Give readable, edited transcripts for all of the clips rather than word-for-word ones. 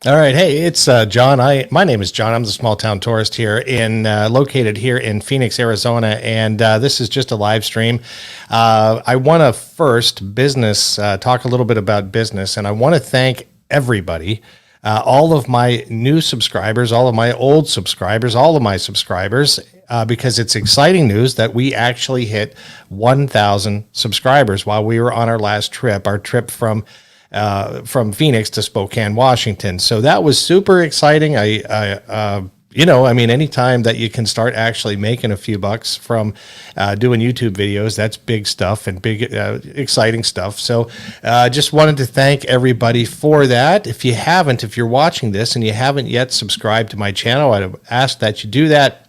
All right, hey, it's John. My name is John. I'm the small town tourist here located here in Phoenix, Arizona, and this is just a live stream. I want to first talk a little bit about business, and I want to thank everybody, all of my new subscribers, all of my old subscribers, all of my subscribers. Because it's exciting news that we actually hit 1,000 subscribers while we were on our trip from Phoenix to Spokane, Washington. So that was super exciting. Anytime that you can start actually making a few bucks from doing YouTube videos, that's big stuff and big, exciting stuff. So just wanted to thank everybody for that. If you're watching this and you haven't yet subscribed to my channel, I'd ask that you do that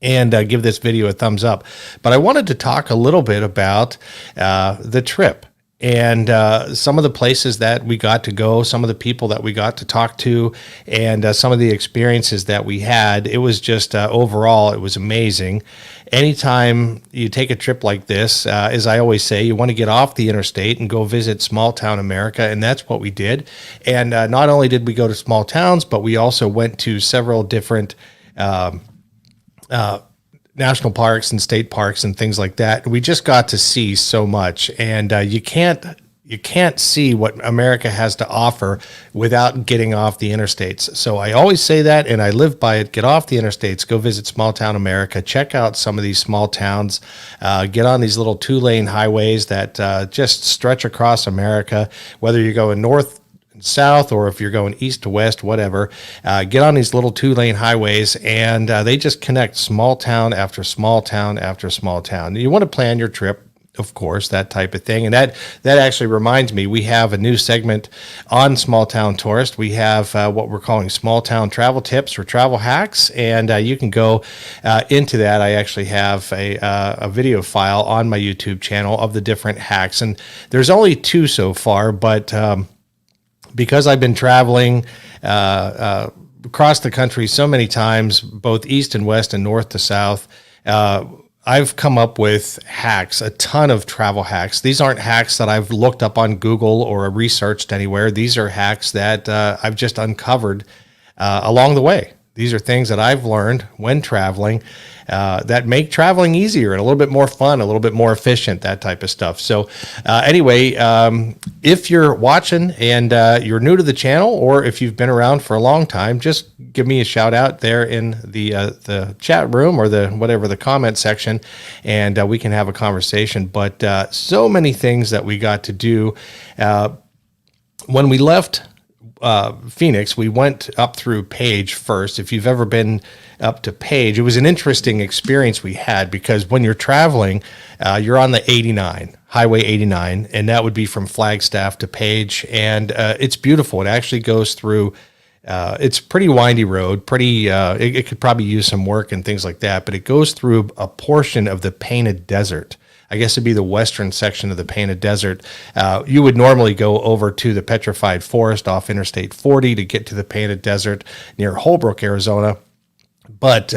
and give this video a thumbs up. But I wanted to talk a little bit about the trip and some of the places that we got to go, some of the people that we got to talk to, and some of the experiences that we had. It was just overall, it was amazing. Anytime you take a trip like this, as I always say, you want to get off the interstate and go visit small town America, and that's what we did. And not only did we go to small towns, but we also went to several different national parks and state parks and things like that. We just got to see so much, and you can't see what America has to offer without getting off the interstates. So I always say that, and I live by it. Get off the interstates, go visit small town America, check out some of these small towns, get on these little 2-lane highways that just stretch across America, whether you're going north south or if you're going east to west, whatever. Get on these little 2-lane highways, and they just connect small town after small town after small town. You want to plan your trip, of course, that type of thing. And that actually reminds me, we have a new segment on Small Town Tourist. We have what we're calling Small Town Travel Tips or Travel Hacks, and you can go into that. I actually have a video file on my YouTube channel of the different hacks, and there's only 2 so far, but because I've been traveling across the country so many times, both east and west and north to south, I've come up with hacks, a ton of travel hacks. These aren't hacks that I've looked up on Google or researched anywhere. These are hacks that I've just uncovered along the way. These are things that I've learned when traveling that make traveling easier and a little bit more fun, a little bit more efficient, that type of stuff. So anyway, if you're watching and you're new to the channel, or if you've been around for a long time, just give me a shout out there in the chat room or the comment section, and we can have a conversation. But so many things that we got to do when we left Phoenix. We went up through Page first. If you've ever been up to Page, it was an interesting experience we had, because when you're traveling, you're on the 89, Highway 89, and that would be from Flagstaff to Page, and it's beautiful. It actually goes through, it's a pretty windy road, it could probably use some work and things like that, but it goes through a portion of the Painted Desert. I guess it'd be the western section of the Painted Desert. You would normally go over to the Petrified Forest off Interstate 40 to get to the Painted Desert near Holbrook, Arizona. But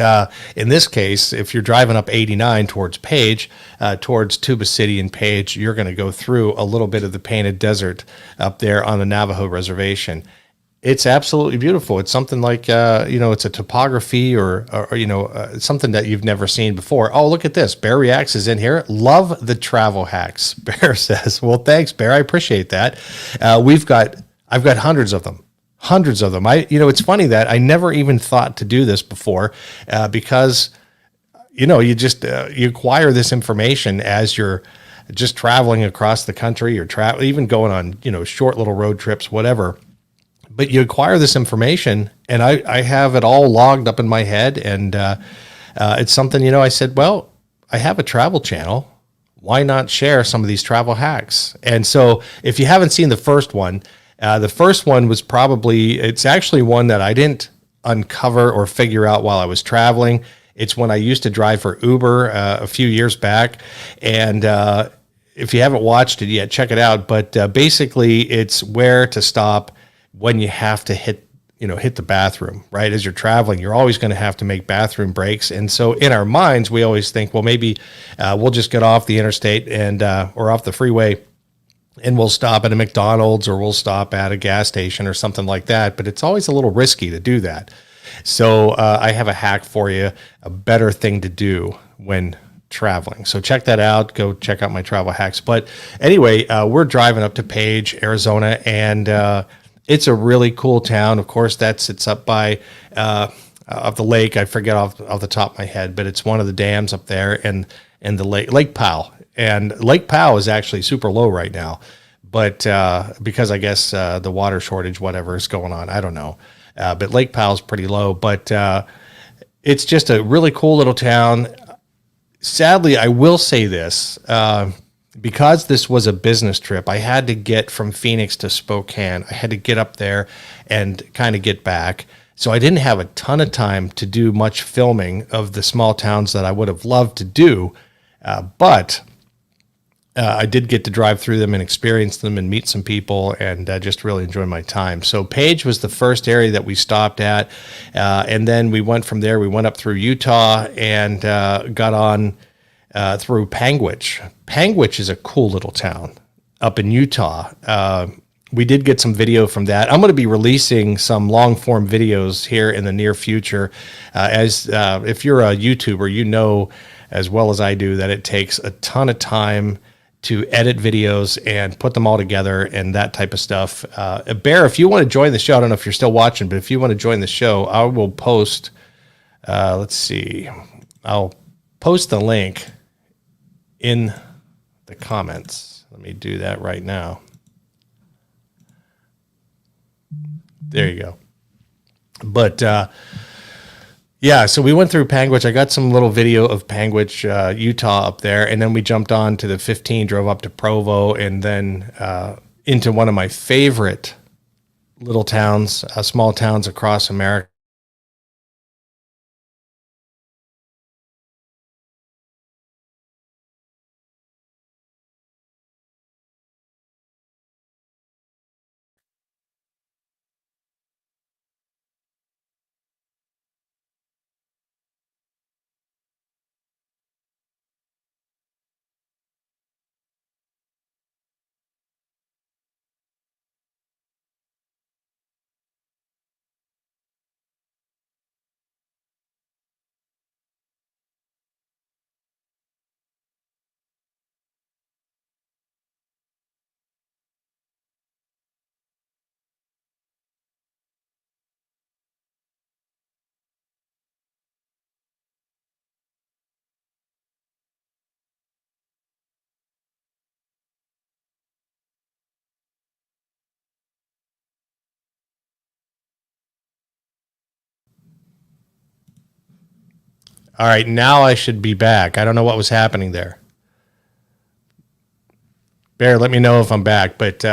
in this case, if you're driving up 89 towards Page, towards Tuba City and Page, you're going to go through a little bit of the Painted Desert up there on the Navajo Reservation. It's absolutely beautiful. It's something like, it's a topography or something that you've never seen before. Oh, look at this. Bear Reacts is in here. Love the travel hacks, Bear says. Well, thanks, Bear. I appreciate that. I've got hundreds of them. It's funny that I never even thought to do this before because, you acquire this information as you're just traveling across the country or even going on, short little road trips, whatever. But you acquire this information, and I have it all logged up in my head, and it's something, I said, well, I have a travel channel. Why not share some of these travel hacks? And so if you haven't seen the first one was it's actually one that I didn't uncover or figure out while I was traveling. It's when I used to drive for Uber a few years back, and if you haven't watched it yet, check it out. But basically, it's where to stop when you have to hit the bathroom, right? As you're traveling, you're always going to have to make bathroom breaks. And so in our minds, we always think, well, maybe we'll just get off the interstate and or off the freeway and we'll stop at a McDonald's or we'll stop at a gas station or something like that. But it's always a little risky to do that. So I have a hack for you, a better thing to do when traveling. So check that out. Go check out my travel hacks. But anyway, we're driving up to Page, Arizona, and it's a really cool town. Of course, it's up by of the lake. I forget off the top of my head, but it's one of the dams up there, and the Lake Powell. And Lake Powell is actually super low right now, but because I guess the water shortage, whatever is going on, I don't know. But Lake Powell's pretty low, but it's just a really cool little town. Sadly, I will say this, because this was a business trip, I had to get from Phoenix to Spokane. I had to get up there and kind of get back. So I didn't have a ton of time to do much filming of the small towns that I would have loved to do, but I did get to drive through them and experience them and meet some people and just really enjoy my time. So Page was the first area that we stopped at. And then we went from there. We went up through Utah and got on through Panguitch. Panguitch is a cool little town up in Utah. We did get some video from that. I'm going to be releasing some long form videos here in the near future. If you're a YouTuber, you know as well as I do that it takes a ton of time to edit videos and put them all together and that type of stuff. Bear, if you want to join the show, I don't know if you're still watching, but if you want to join the show, I will post, let's see, I'll post the link in the comments. Let me do that right now. There you go. But, yeah, so we went through Panguitch. I got some little video of Panguitch, Utah up there, and then we jumped on to the 15, drove up to Provo, and then into one of my favorite little towns, small towns across America. All right, now I should be back. I don't know what was happening there. Bear, let me know if I'm back. But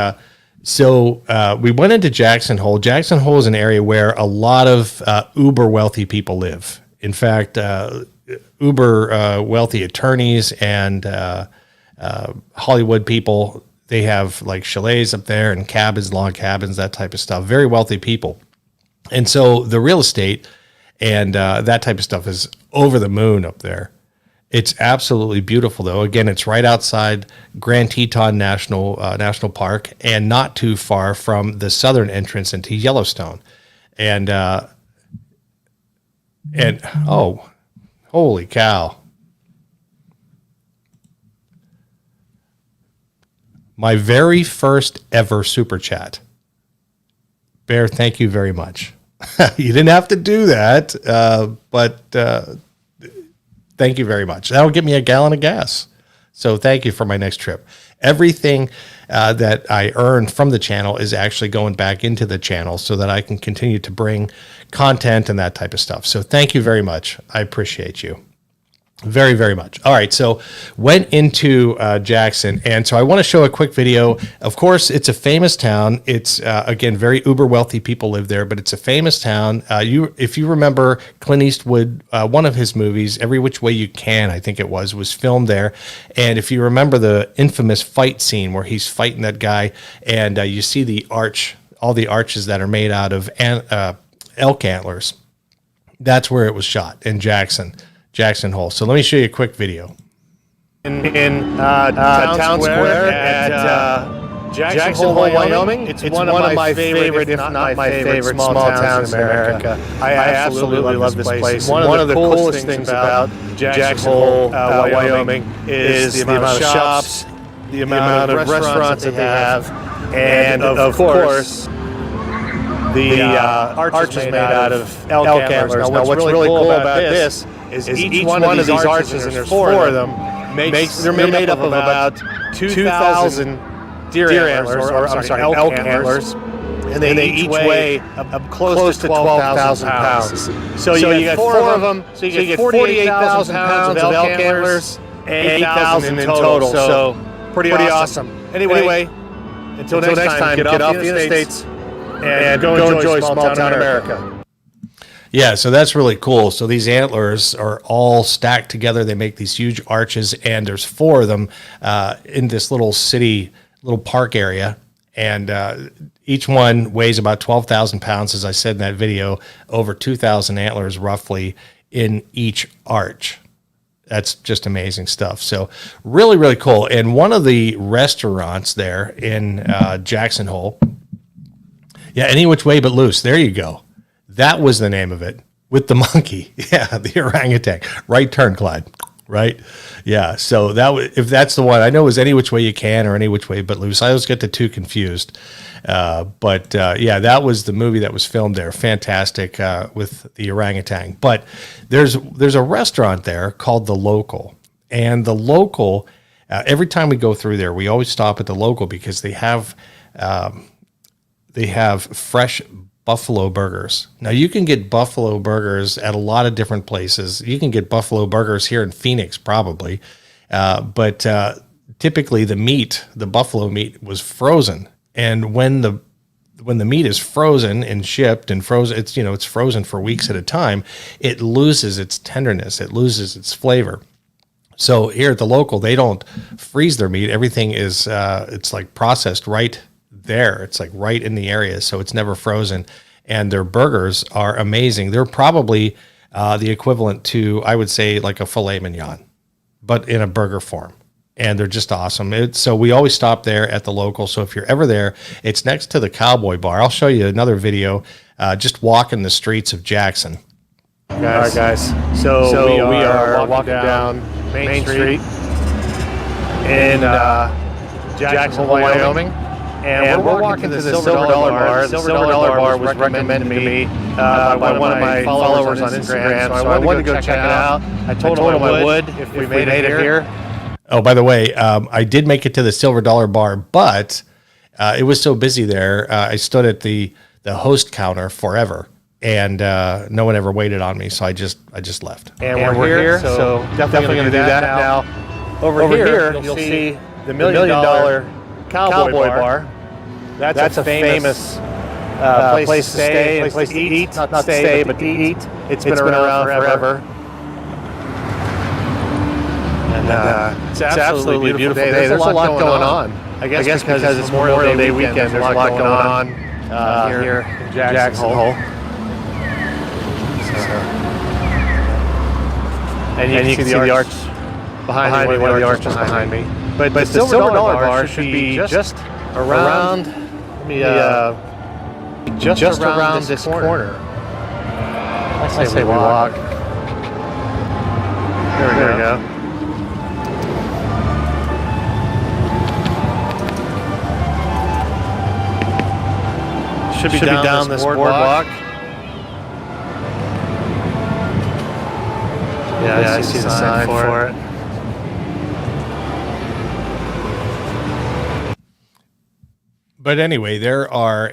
so we went into Jackson Hole. Jackson Hole is an area where a lot of uber wealthy people live. In fact, uber wealthy attorneys and Hollywood people, they have like chalets up there and cabins, log cabins, that type of stuff. Very wealthy people. And so the real estate and that type of stuff is over the moon up there. It's absolutely beautiful, though. Again, it's right outside Grand Teton National Park, and not too far from the southern entrance into Yellowstone. And oh, holy cow! My very first ever super chat. Bear, thank you very much. You didn't have to do that, but thank you very much. That'll get me a gallon of gas. So thank you for my next trip. Everything that I earned from the channel is actually going back into the channel so that I can continue to bring content and that type of stuff. So thank you very much. I appreciate you. Very, very much. All right, so went into Jackson, and so I want to show a quick video. Of course, it's a famous town. It's, again, very uber wealthy people live there, but it's a famous town. If you remember Clint Eastwood, one of his movies, Every Which Way You Can, I think it was filmed there. And if you remember the infamous fight scene where he's fighting that guy, and you see the arch, all the arches that are made out of elk antlers, that's where it was shot, in Jackson Hole. So let me show you a quick video. In Town Square at Jackson Hole, Wyoming. It's one of my favorite, if not my favorite, small towns in America. I absolutely love this place. One of the coolest things about Jackson Hole, Wyoming, is the amount of shops, the amount of restaurants that they have, and of course, the arches made out of elk antlers. Now, what's really cool about this is each one of these arches, and there's four of them, they're made up of about 2,000 deer antlers, or I'm sorry, elk antlers, and they each weigh close to 12,000 pounds. So you get four of them, so you get 48,000 pounds of elk antlers, and 8,000 in total. So pretty awesome. Anyway, until next time, get off the interstates and go enjoy small town America. Yeah, so that's really cool. So these antlers are all stacked together. They make these huge arches, and there's four of them in this little park area. And each one weighs about 12,000 pounds, as I said in that video, over 2,000 antlers roughly in each arch. That's just amazing stuff. So really, really cool. And one of the restaurants there in Jackson Hole, yeah, Any Which Way But Loose. There you go. That was the name of it, with the monkey. Yeah, the orangutan. Right turn, Clyde. Right? Yeah, so if that's the one, I know it was Any Which Way You Can or Any Which Way But Loose. I always get the two confused. But yeah, that was the movie that was filmed there. Fantastic with the orangutan. But there's a restaurant there called The Local. And The Local, every time we go through there, we always stop at The Local because they have fresh buffalo burgers. Now, you can get buffalo burgers at a lot of different places. You can get buffalo burgers here in Phoenix, probably. But typically the buffalo meat was frozen. And when the meat is frozen and shipped and frozen, it's frozen for weeks at a time, it loses its tenderness. It loses its flavor. So here at The Local, they don't freeze their meat. Everything is, it's like processed right there. It's like right in the area, so it's never frozen. And their burgers are amazing. They're probably the equivalent to, I would say, like a filet mignon, but in a burger form. And they're just awesome. So we always stop there at The Local. So if you're ever there, it's next to the Cowboy Bar. I'll show you another video just walking the streets of Jackson. All right, guys. So we are walking down Main Street in Jackson, Wyoming. And we're walking to the Silver Dollar Bar. The Silver Dollar Bar was recommended to me by one of my followers on Instagram, so I wanted to go check it out. I told him I would if we made it here. Oh, by the way, I did make it to the Silver Dollar Bar, but it was so busy there. I stood at the host counter forever, and no one ever waited on me, so I just left. And we're here, so definitely going to do that now. Over here, you'll see the $1 Million Cowboy Bar. That's a famous place to stay, a place to eat. Not stay, but to eat. It's been around forever. And it's absolutely beautiful day. There's a lot going on. I guess because it's Memorial Day weekend, there's a lot going on here in Jackson Hole. And you can see the arch behind me, one of the arches behind me. But the Silver Dollar Bar should be just around, just around this corner. I say we walk. There we go. Should be down this boardwalk. Yeah, I see the sign for it. But anyway, there are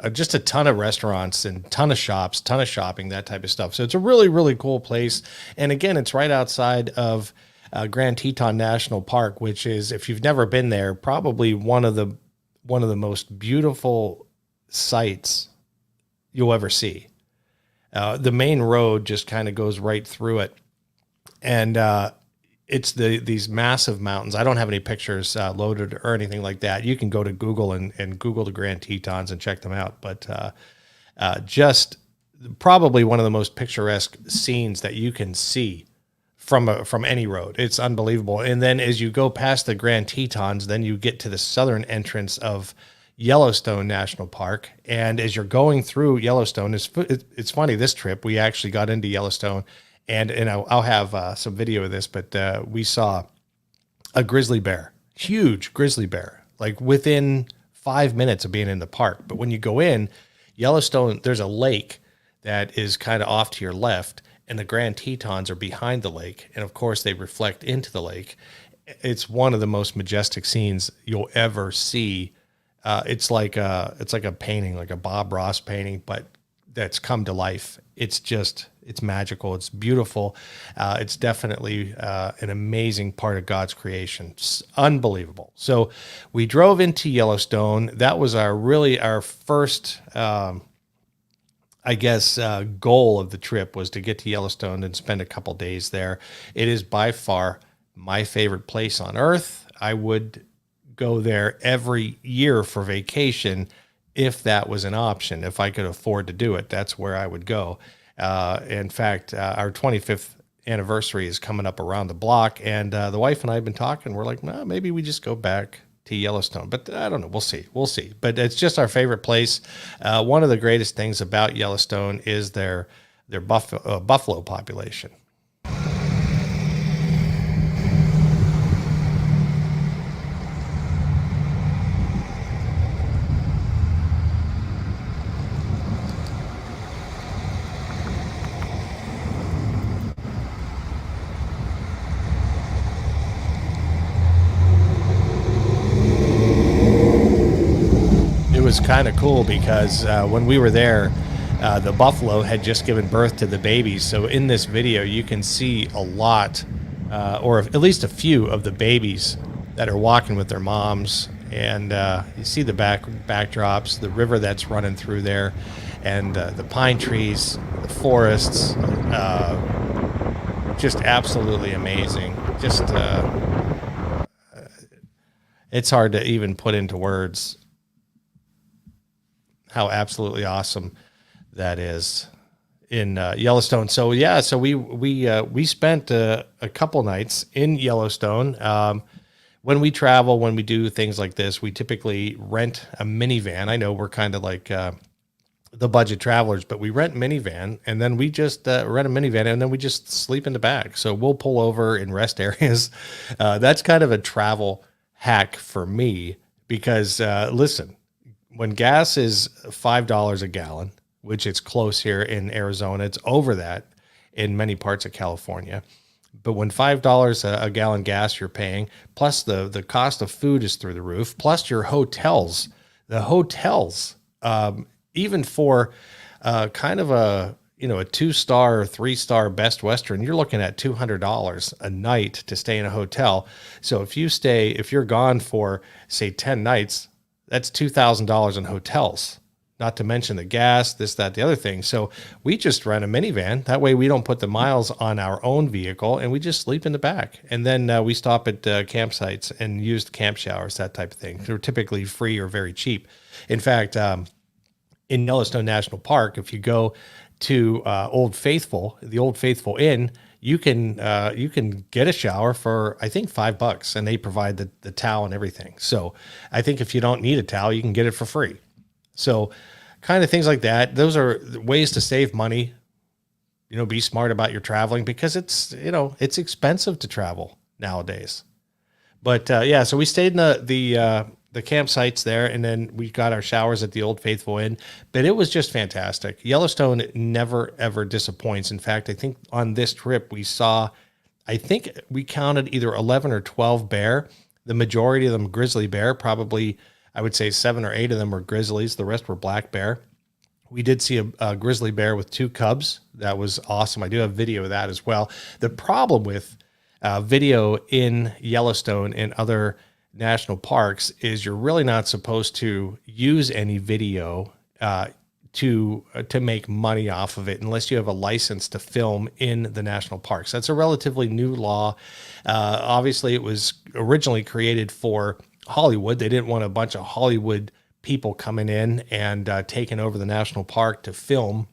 just a ton of restaurants and ton of shops, ton of shopping, that type of stuff. So it's a really, really cool place. And again, it's right outside of Grand Teton National Park, which is, if you've never been there, probably one of the most beautiful sights you'll ever see. The main road just kind of goes right through it. And it's these massive mountains. I don't have any pictures loaded or anything like that. You can go to Google and Google the Grand Tetons and check them out. But just probably one of the most picturesque scenes that you can see from any road. It's unbelievable. And then as you go past the Grand Tetons, then you get to the southern entrance of Yellowstone National Park. And as you're going through Yellowstone, it's funny, this trip, we actually got into Yellowstone, and I'll have some video of this, but we saw a grizzly bear, huge grizzly bear, like within 5 minutes of being in the park. But when you go in Yellowstone, there's a lake that is kind of off to your left, and the Grand Tetons are behind the lake. And of course, they reflect into the lake. It's one of the most majestic scenes you'll ever see. It's like a painting, like a Bob Ross painting, but that's come to life. It's magical. It's beautiful. It's definitely an amazing part of God's creation. It's unbelievable. So we drove into Yellowstone. That was our first, goal of the trip, was to get to Yellowstone and spend a couple days there. It is by far my favorite place on earth. I would go there every year for vacation if that was an option. If I could afford to do it, that's where I would go. In fact, our 25th anniversary is coming up around the block, and the wife and I have been talking. We're like, well, maybe we just go back to Yellowstone, but I don't know. We'll see. But it's just our favorite place. One of the greatest things about Yellowstone is their buffalo population. Was kind of cool because when we were there, the buffalo had just given birth to the babies. So in this video, you can see a lot, or at least a few of the babies that are walking with their moms. And you see the backdrops, the river that's running through there, and the pine trees, the forests, just absolutely amazing. Just it's hard to even put into words how absolutely awesome that is in Yellowstone. So we spent a couple nights in Yellowstone. When we travel, when we do things like this, we typically rent a minivan. I know we're kind of like the budget travelers, but we rent minivan, and then we just rent a minivan, and then we just sleep in the back. So we'll pull over in rest areas. That's kind of a travel hack for me because listen, when gas is $5 a gallon, which it's close here in Arizona, it's over that in many parts of California. But when $5 a gallon gas you're paying, plus the cost of food is through the roof, plus your hotels, even for kind of a 2-star or 3-star Best Western, you're looking at $200 a night to stay in a hotel. So if you're gone for say 10 nights, that's $2,000 in hotels, not to mention the gas, this, that, the other thing. So we just rent a minivan. That way we don't put the miles on our own vehicle, and we just sleep in the back. And then we stop at campsites and use the camp showers, that type of thing. They're typically free or very cheap. In fact, in Yellowstone National Park, if you go to Old Faithful, the Old Faithful Inn, you can get a shower for, I think, $5, and they provide the towel and everything. So I think if you don't need a towel, you can get it for free. So kind of things like that. Those are ways to save money. Be smart about your traveling because it's expensive to travel nowadays. But so we stayed in the campsites there, and then we got our showers at the Old Faithful Inn. But it was just fantastic. Yellowstone never, ever disappoints. In fact, I think on this trip we counted either 11 or 12 bear. The majority of them grizzly bear, probably I would say 7 or 8 of them were grizzlies. The rest were black bear. We did see a grizzly bear with 2 cubs. That was awesome. I do have video of that as well. The problem with video in Yellowstone and other national parks is you're really not supposed to use any video to make money off of it unless you have a license to film in the national parks. That's a relatively new law. Obviously, it was originally created for Hollywood. They didn't want a bunch of Hollywood people coming in and taking over the national park to film.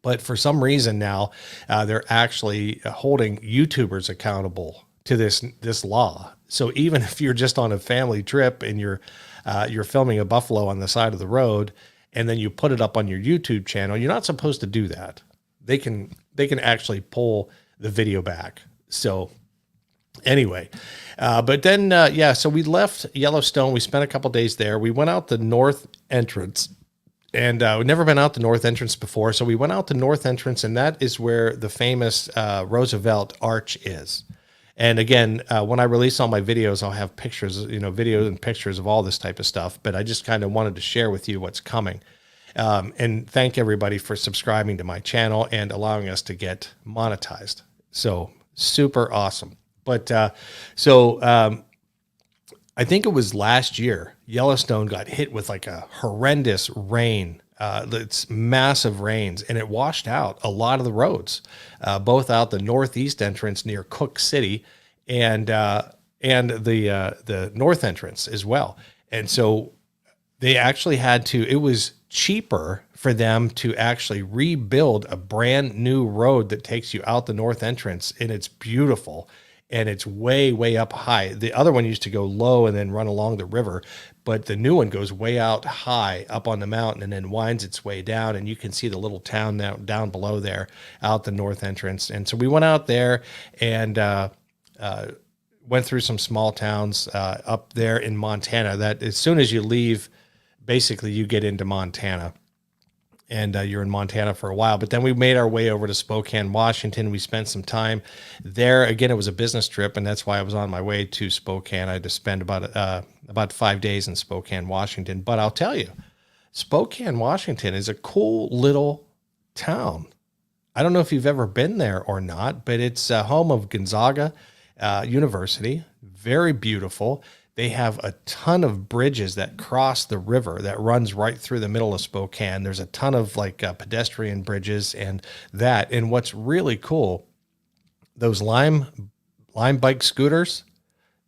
But for some reason now, they're actually holding YouTubers accountable to this law. So even if you're just on a family trip and you're filming a buffalo on the side of the road, and then you put it up on your YouTube channel, you're not supposed to do that. They can actually pull the video back. So anyway, but then so we left Yellowstone. We spent a couple days there. We went out the north entrance. And we'd never been out the north entrance before. So we went out the north entrance, and that is where the famous Roosevelt Arch is. And again, when I release all my videos, I'll have pictures, videos and pictures of all this type of stuff. But I just kind of wanted to share with you what's coming. And thank everybody for subscribing to my channel and allowing us to get monetized. So super awesome. But I think it was last year, Yellowstone got hit with like a horrendous rain. It's massive rains, and it washed out a lot of the roads, both out the northeast entrance near Cook City and the north entrance as well. And so they actually had to, it was cheaper for them to actually rebuild a brand new road that takes you out the north entrance, and it's beautiful. And it's way, way up high. The other one used to go low and then run along the river, but the new one goes way out high up on the mountain and then winds its way down. And you can see the little town down below there out the north entrance. And so we went out there and went through some small towns up there in Montana. That as soon as you leave, basically you get into Montana. And you're in Montana for a while. But then we made our way over to Spokane, Washington. We spent some time there. Again, it was a business trip, and that's why I was on my way to Spokane. I had to spend about 5 days in Spokane, Washington. But I'll tell you, Spokane, Washington is a cool little town. I don't know if you've ever been there or not, but it's home of Gonzaga University. Very beautiful. They have a ton of bridges that cross the river that runs right through the middle of Spokane. There's a ton of pedestrian bridges and that. And what's really cool, those Lime bike scooters,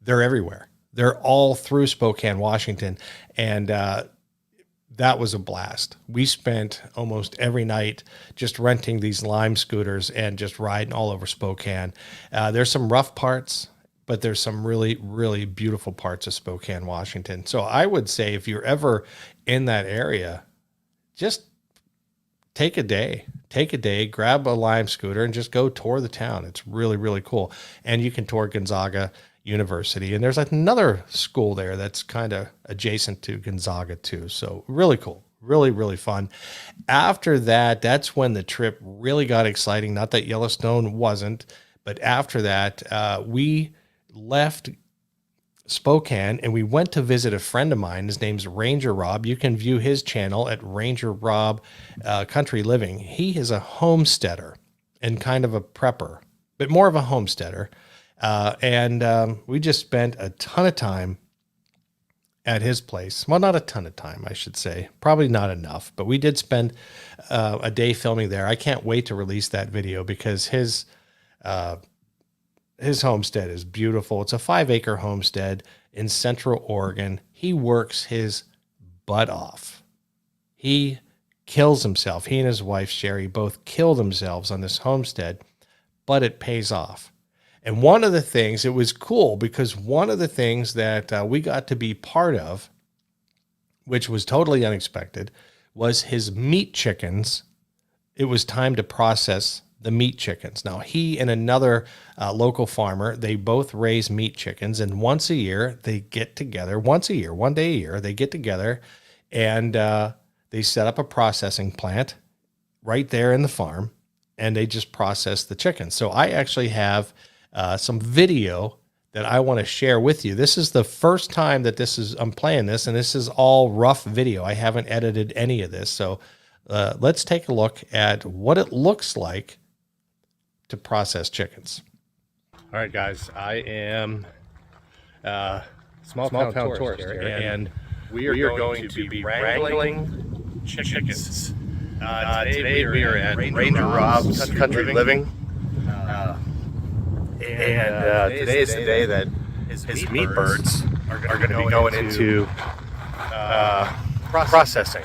they're everywhere. They're all through Spokane, Washington. And that was a blast. We spent almost every night just renting these Lime scooters and just riding all over Spokane. There's some rough parts, but there's some really, really beautiful parts of Spokane, Washington. So I would say if you're ever in that area, just take a day, grab a Lime scooter and just go tour the town. It's really, really cool. And you can tour Gonzaga University. And there's another school there that's kind of adjacent to Gonzaga too. So really cool. Really, really fun. After that, that's when the trip really got exciting. Not that Yellowstone wasn't, but after that, we left Spokane and we went to visit a friend of mine. His name's Ranger Rob. You can view his channel at Ranger Rob Country Living. He is a homesteader and kind of a prepper, but more of a homesteader. And we just spent a ton of time at his place. Well, not a ton of time, I should say. Probably not enough, but we did spend a day filming there. I can't wait to release that video because his homestead is beautiful. It's a 5-acre homestead in Central Oregon. He works his butt off. He kills himself. He and his wife, Sherry, both kill themselves on this homestead, but it pays off. And one of the things, it was cool because one of the things that we got to be part of, which was totally unexpected, was his meat chickens. It was time to process the meat chickens. Now, he and another local farmer, they both raise meat chickens, and once a year, they get together, one day a year, they get together, and they set up a processing plant right there in the farm, and they just process the chickens. So I actually have some video that I want to share with you. This is the first time that I'm playing this, and this is all rough video. I haven't edited any of this. So let's take a look at what it looks like to process chickens. All right, guys, I am small town tourist here, and we are going to be wrangling chickens. Today we are at Ranger Rob's Country Living. And today is the day that his meat birds are going to be going into processing.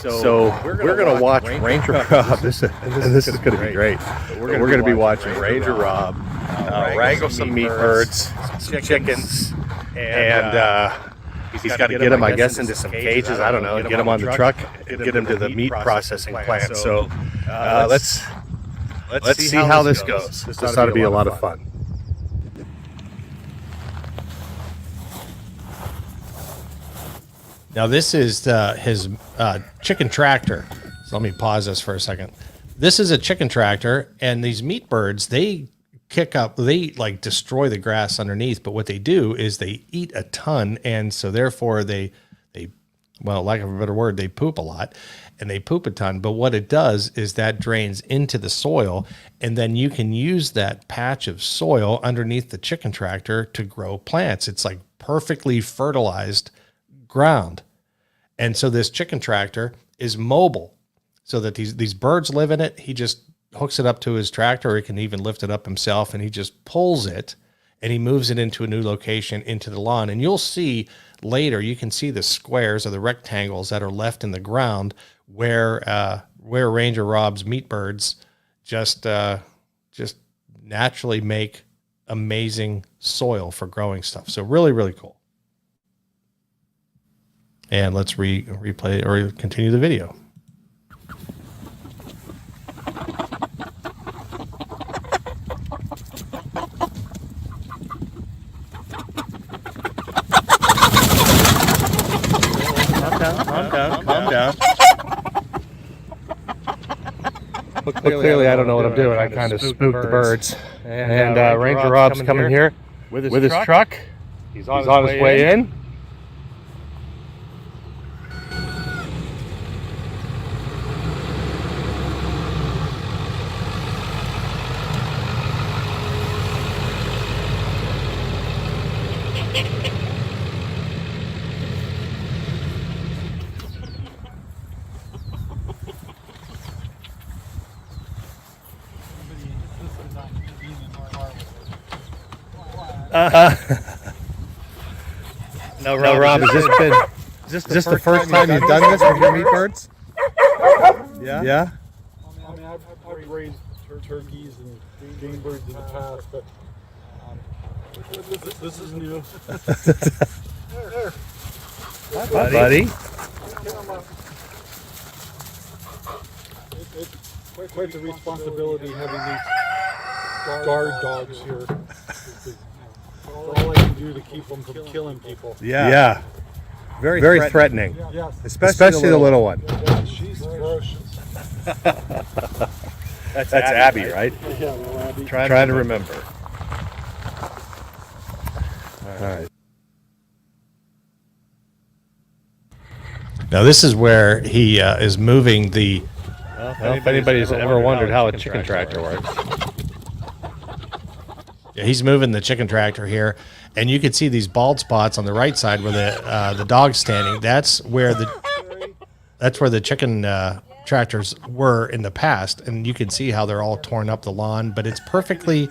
So we're gonna watch Ranger Rob. This is gonna be great. We're gonna be watching Ranger Rob wrangle some meat birds, some chickens, and he's got to get them, I guess, into some cages. I don't know, get them on the truck, and get them to the meat processing plant. So let's see how this goes. This ought to be a lot of fun. Now this is his chicken tractor. So let me pause this for a second. This is a chicken tractor, and these meat birds, they kick up, they like destroy the grass underneath. But what they do is they eat a ton, and so therefore they well, lack of a better word, they poop a lot, and they poop a ton. But what it does is that drains into the soil, and then you can use that patch of soil underneath the chicken tractor to grow plants. It's like perfectly fertilized ground. And so this chicken tractor is mobile, so that these birds live in it. He just hooks it up to his tractor, or he can even lift it up himself, and he just pulls it and he moves it into a new location into the lawn. And you'll see later, you can see the squares or the rectangles that are left in the ground where Ranger Rob's meat birds just naturally make amazing soil for growing stuff. So really, really cool. And let's replay or continue the video. Calm down. Well, clearly I don't know what I'm doing. I kind of spooked the birds. And Ranger Rob's coming here with his truck. He's on his way in. No, Rob, is this the first time you've done this with your meat birds? Yeah? I mean, I've raised turkeys and game birds in the past, but this is new. Hi, buddy. It's quite the responsibility having these guard dogs here. All I can do to keep them from killing people. Yeah. Very threatening. Yes. Especially the little one. Yeah, she's ferocious. That's Abby, right? Yeah, well, Abby. Trying to remember. All right. Now this is where he is moving the. Well, if anybody's ever wondered how a chicken tractor works. Yeah, he's moving the chicken tractor here, and you can see these bald spots on the right side where the dog's standing. That's where the chicken tractors were in the past, and you can see how they're all torn up the lawn. But it's perfectly,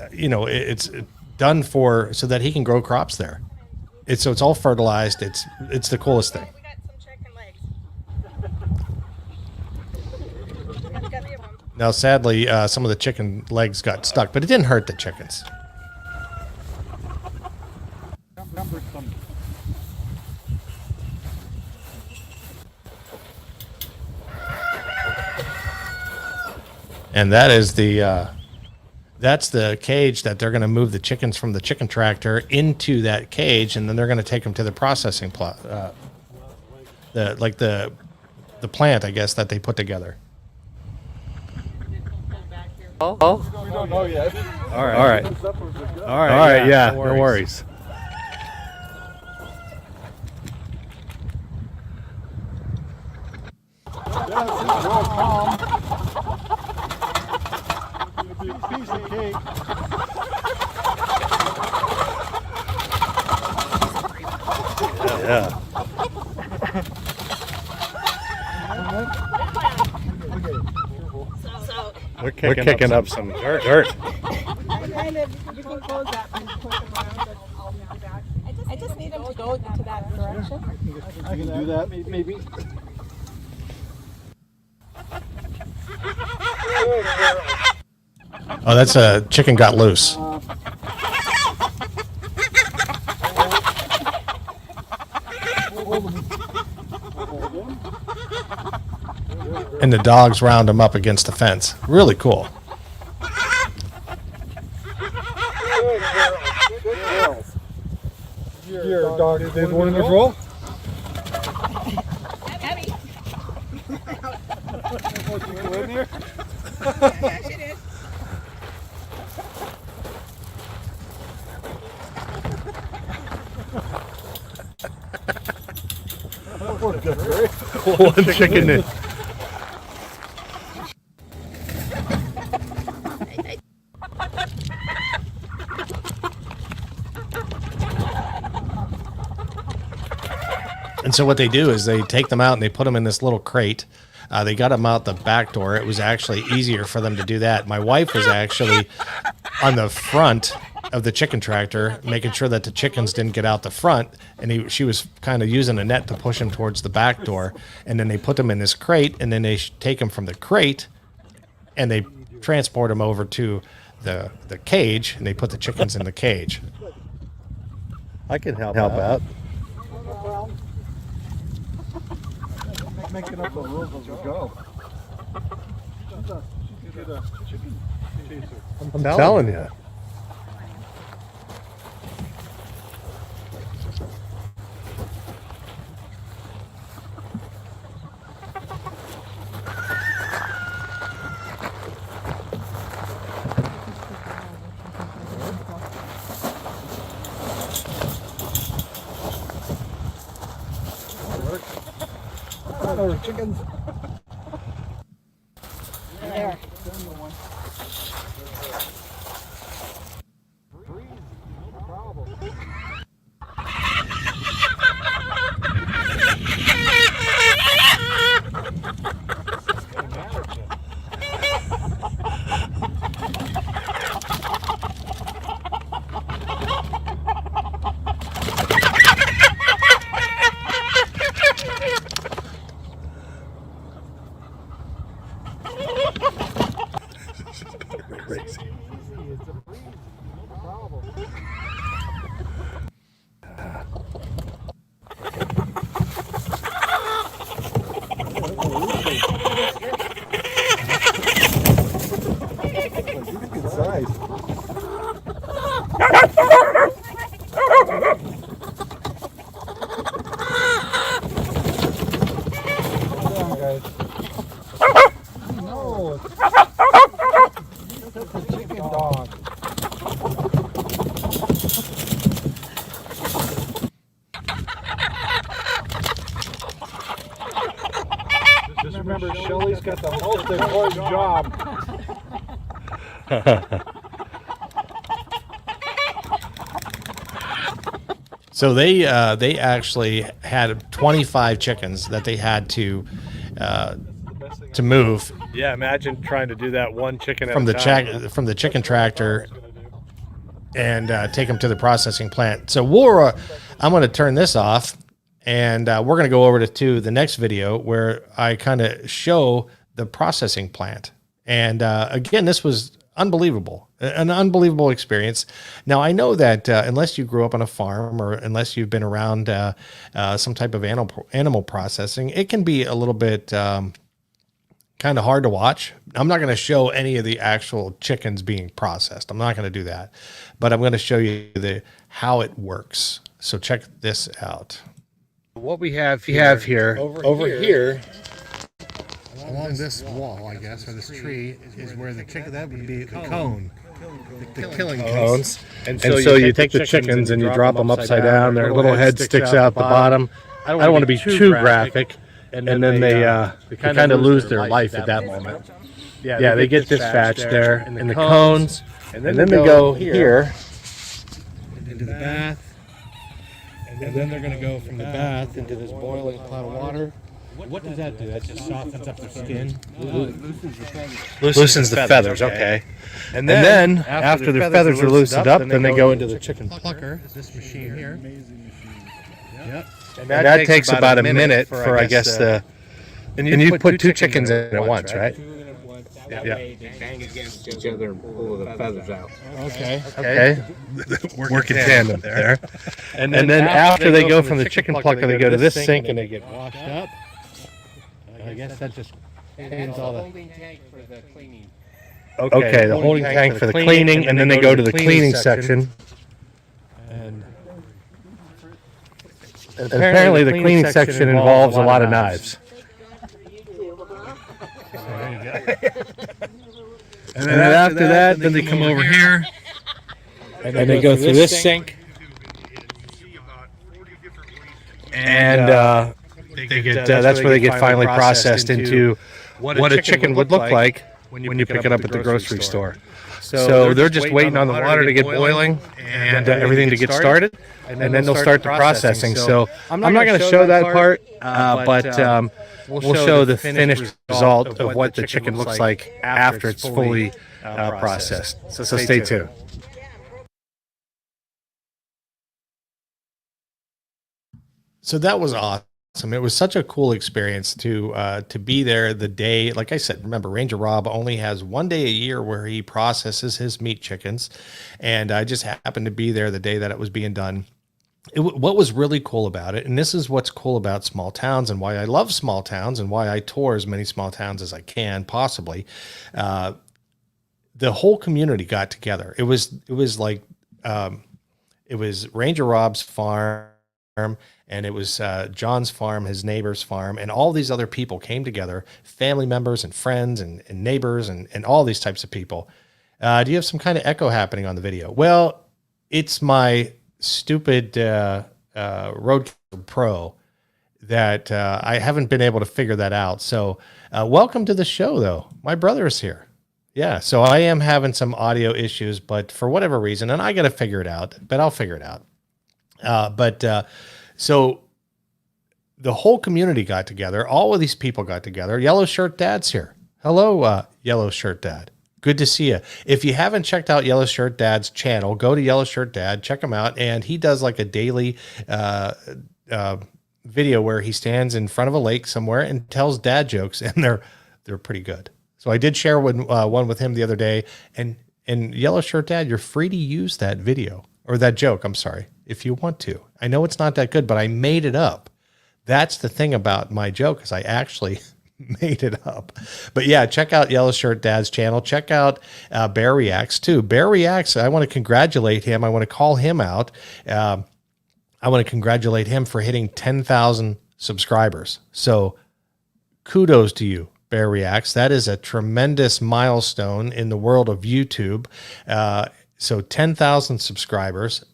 it's done so that he can grow crops there. It's all fertilized. It's the coolest thing. We got some chicken legs. Now, sadly, some of the chicken legs got stuck, but it didn't hurt the chickens. And that is that's the cage that they're going to move the chickens from the chicken tractor into that cage, and then they're going to take them to the processing plant, the plant, I guess, that they put together. Oh. We don't know yet. All right. Yeah. No worries. Yeah, this is real calm. It'll be a piece of cake. Yeah. So We're kicking up some dirt. kind of, you can close that and push them around, but I'll be back. I just I just need him to go into that direction. I can do that, maybe. Oh, that's a chicken got loose. And the dogs round him up against the fence. Really cool. Here, dog. There's one in the drawer. Abby. Go in there. Yeah, she did. One chicken in. And so what they do is they take them out and they put them in this little crate. They got them out the back door. It was actually easier for them to do that. My wife was actually on the front of the chicken tractor, making sure that the chickens didn't get out the front. And she was kind of using a net to push them towards the back door. And then they put them in this crate, and then they take them from the crate and they transport them over to the cage, and they put the chickens in the cage. I can help out. Making up the rules as we go. I'm telling you. Chickens. There. Crazy. Good size. No, it's a chicken dog. Just remember, Shelly's got the most important job. So they actually had 25 chickens that they had to move Yeah, imagine trying to do that one chicken from at a time. from the chicken tractor and take them to the processing plant. So I'm going to turn this off, and we're going to go over to the next video where I kind of show the processing plant. And again, this was unbelievable, an unbelievable experience. Now, I know that unless you grew up on a farm or unless you've been around some type of animal processing, it can be a little bit kind of hard to watch. I'm not going to show any of the actual chickens being processed. I'm not going to do that, but I'm going to show you how it works. So check this out. What we have here over here Along this wall, I guess, or this tree, is where the chicken, that would be the cone, the killing cones. And so you take the chickens and you drop them upside down. Their little head sticks out the bottom. I don't want to be too graphic. And then they kind of lose their life at that moment. Yeah, they get dispatched there in the cones. And then they go here into the bath. And then they're going to go from the bath into this boiling pot of water. What does that do? That just softens up the skin? Loosens the feathers, okay. And then after the feathers are loosened up, then they go into the chicken plucker. This machine here. Yep. And that takes about a minute for, I guess, the... And you put two chickens in at once, right? That way they bang against each other and pull the feathers out. Okay. Work in tandem there. And then after they go from the chicken plucker, they go to this sink and they get washed up. I guess that just cleans all the... Holding tank for the cleaning. Okay, the holding tank for the cleaning, and then they go to the cleaning section. And Apparently the cleaning section involves a lot of knives. And then after that, then they come over here, and they go through this sink, and they get that's where they get finally processed into what a chicken would look like when you pick it up at the grocery store. So they're just waiting on the water to get boiling and everything to get started, and then they'll start the processing. So I'm not going to show that part, but we'll show the finished result of what the chicken looks like after it's fully processed. So stay tuned. So that was awesome. It was such a cool experience to be there the day. Like I said, remember, Ranger Rob only has one day a year where he processes his meat chickens, and I just happened to be there the day that it was being done. What was really cool about it, and this is what's cool about small towns and why I love small towns and why I tour as many small towns as I can possibly, the whole community got together. It was like it was Ranger Rob's farm, and it was John's farm, his neighbor's farm, and all these other people came together, family members and friends and neighbors and all these types of people. Do you have some kind of echo happening on the video? Well, it's my stupid Rodecaster Pro that I haven't been able to figure that out. So welcome to the show, though. My brother is here. Yeah, so I am having some audio issues, but for whatever reason, and I got to figure it out, but I'll figure it out. So the whole community got together. All of these people got together. Yellow Shirt Dad's here. Hello, Yellow Shirt Dad. Good to see you. If you haven't checked out Yellow Shirt Dad's channel, go to Yellow Shirt Dad, check him out. And he does like a daily video where he stands in front of a lake somewhere and tells dad jokes, and they're pretty good. So I did share one with him the other day, and Yellow Shirt Dad, you're free to use that video or that joke. I'm sorry, if you want to. I know it's not that good, but I made it up. That's the thing about my joke, is I actually made it up. But yeah, check out Yellow Shirt Dad's channel. Check out Bear Reacts too. Bear Reacts, I want to congratulate him. I want to call him out. I want to congratulate him for hitting 10,000 subscribers. So kudos to you, Bear Reacts. That is a tremendous milestone in the world of YouTube. So 10,000 subscribers,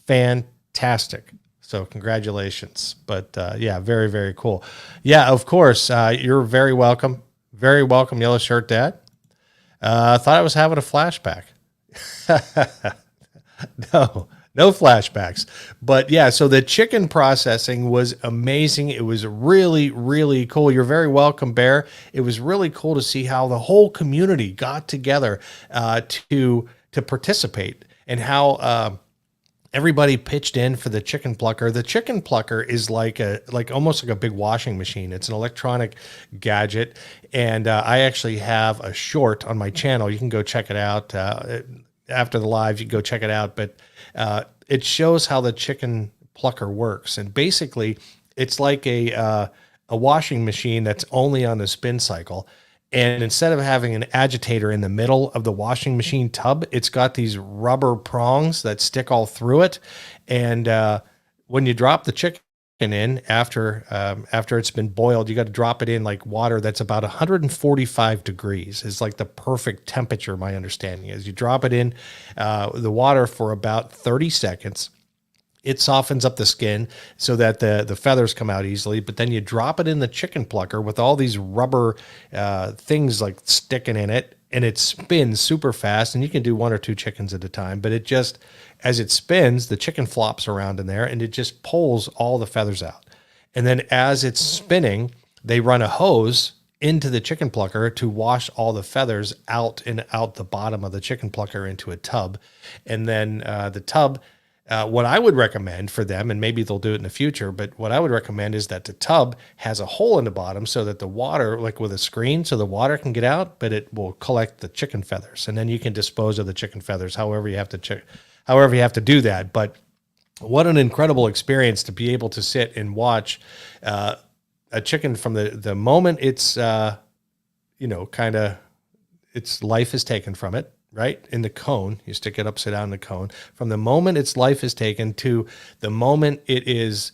fantastic. So congratulations. But yeah, very, very cool. Yeah, of course, you're very welcome. Very welcome, Yellow Shirt Dad. Thought I was having a flashback. No flashbacks. But yeah, so the chicken processing was amazing. It was really, really cool. You're very welcome, Bear. It was really cool to see how the whole community got together to participate, and how everybody pitched in for the chicken plucker. The chicken plucker is like almost like a big washing machine. It's an electronic gadget, and I actually have a short on my channel. You can go check it out after the live. You can go check it out, but it shows how the chicken plucker works. And basically, it's like a washing machine that's only on the spin cycle. And instead of having an agitator in the middle of the washing machine tub, it's got these rubber prongs that stick all through it. And when you drop the chicken in after it's been boiled, you got to drop it in like water that's about 145 degrees is like the perfect temperature. My understanding is you drop it in the water for about 30 seconds. It softens up the skin so that the feathers come out easily, but then you drop it in the chicken plucker with all these rubber things like sticking in it, and it spins super fast, and you can do 1 or 2 chickens at a time, but it just, as it spins, the chicken flops around in there, and it just pulls all the feathers out. And then as it's spinning, they run a hose into the chicken plucker to wash all the feathers out and out the bottom of the chicken plucker into a tub. And then the tub, what I would recommend for them, and maybe they'll do it in the future, but what I would recommend is that the tub has a hole in the bottom so that the water, like with a screen, so the water can get out, but it will collect the chicken feathers. And then you can dispose of the chicken feathers however you have to do that. But what an incredible experience to be able to sit and watch a chicken from the moment it's, kind of its life is taken from it, right? In the cone, you stick it upside down in the cone. From the moment its life is taken to the moment it is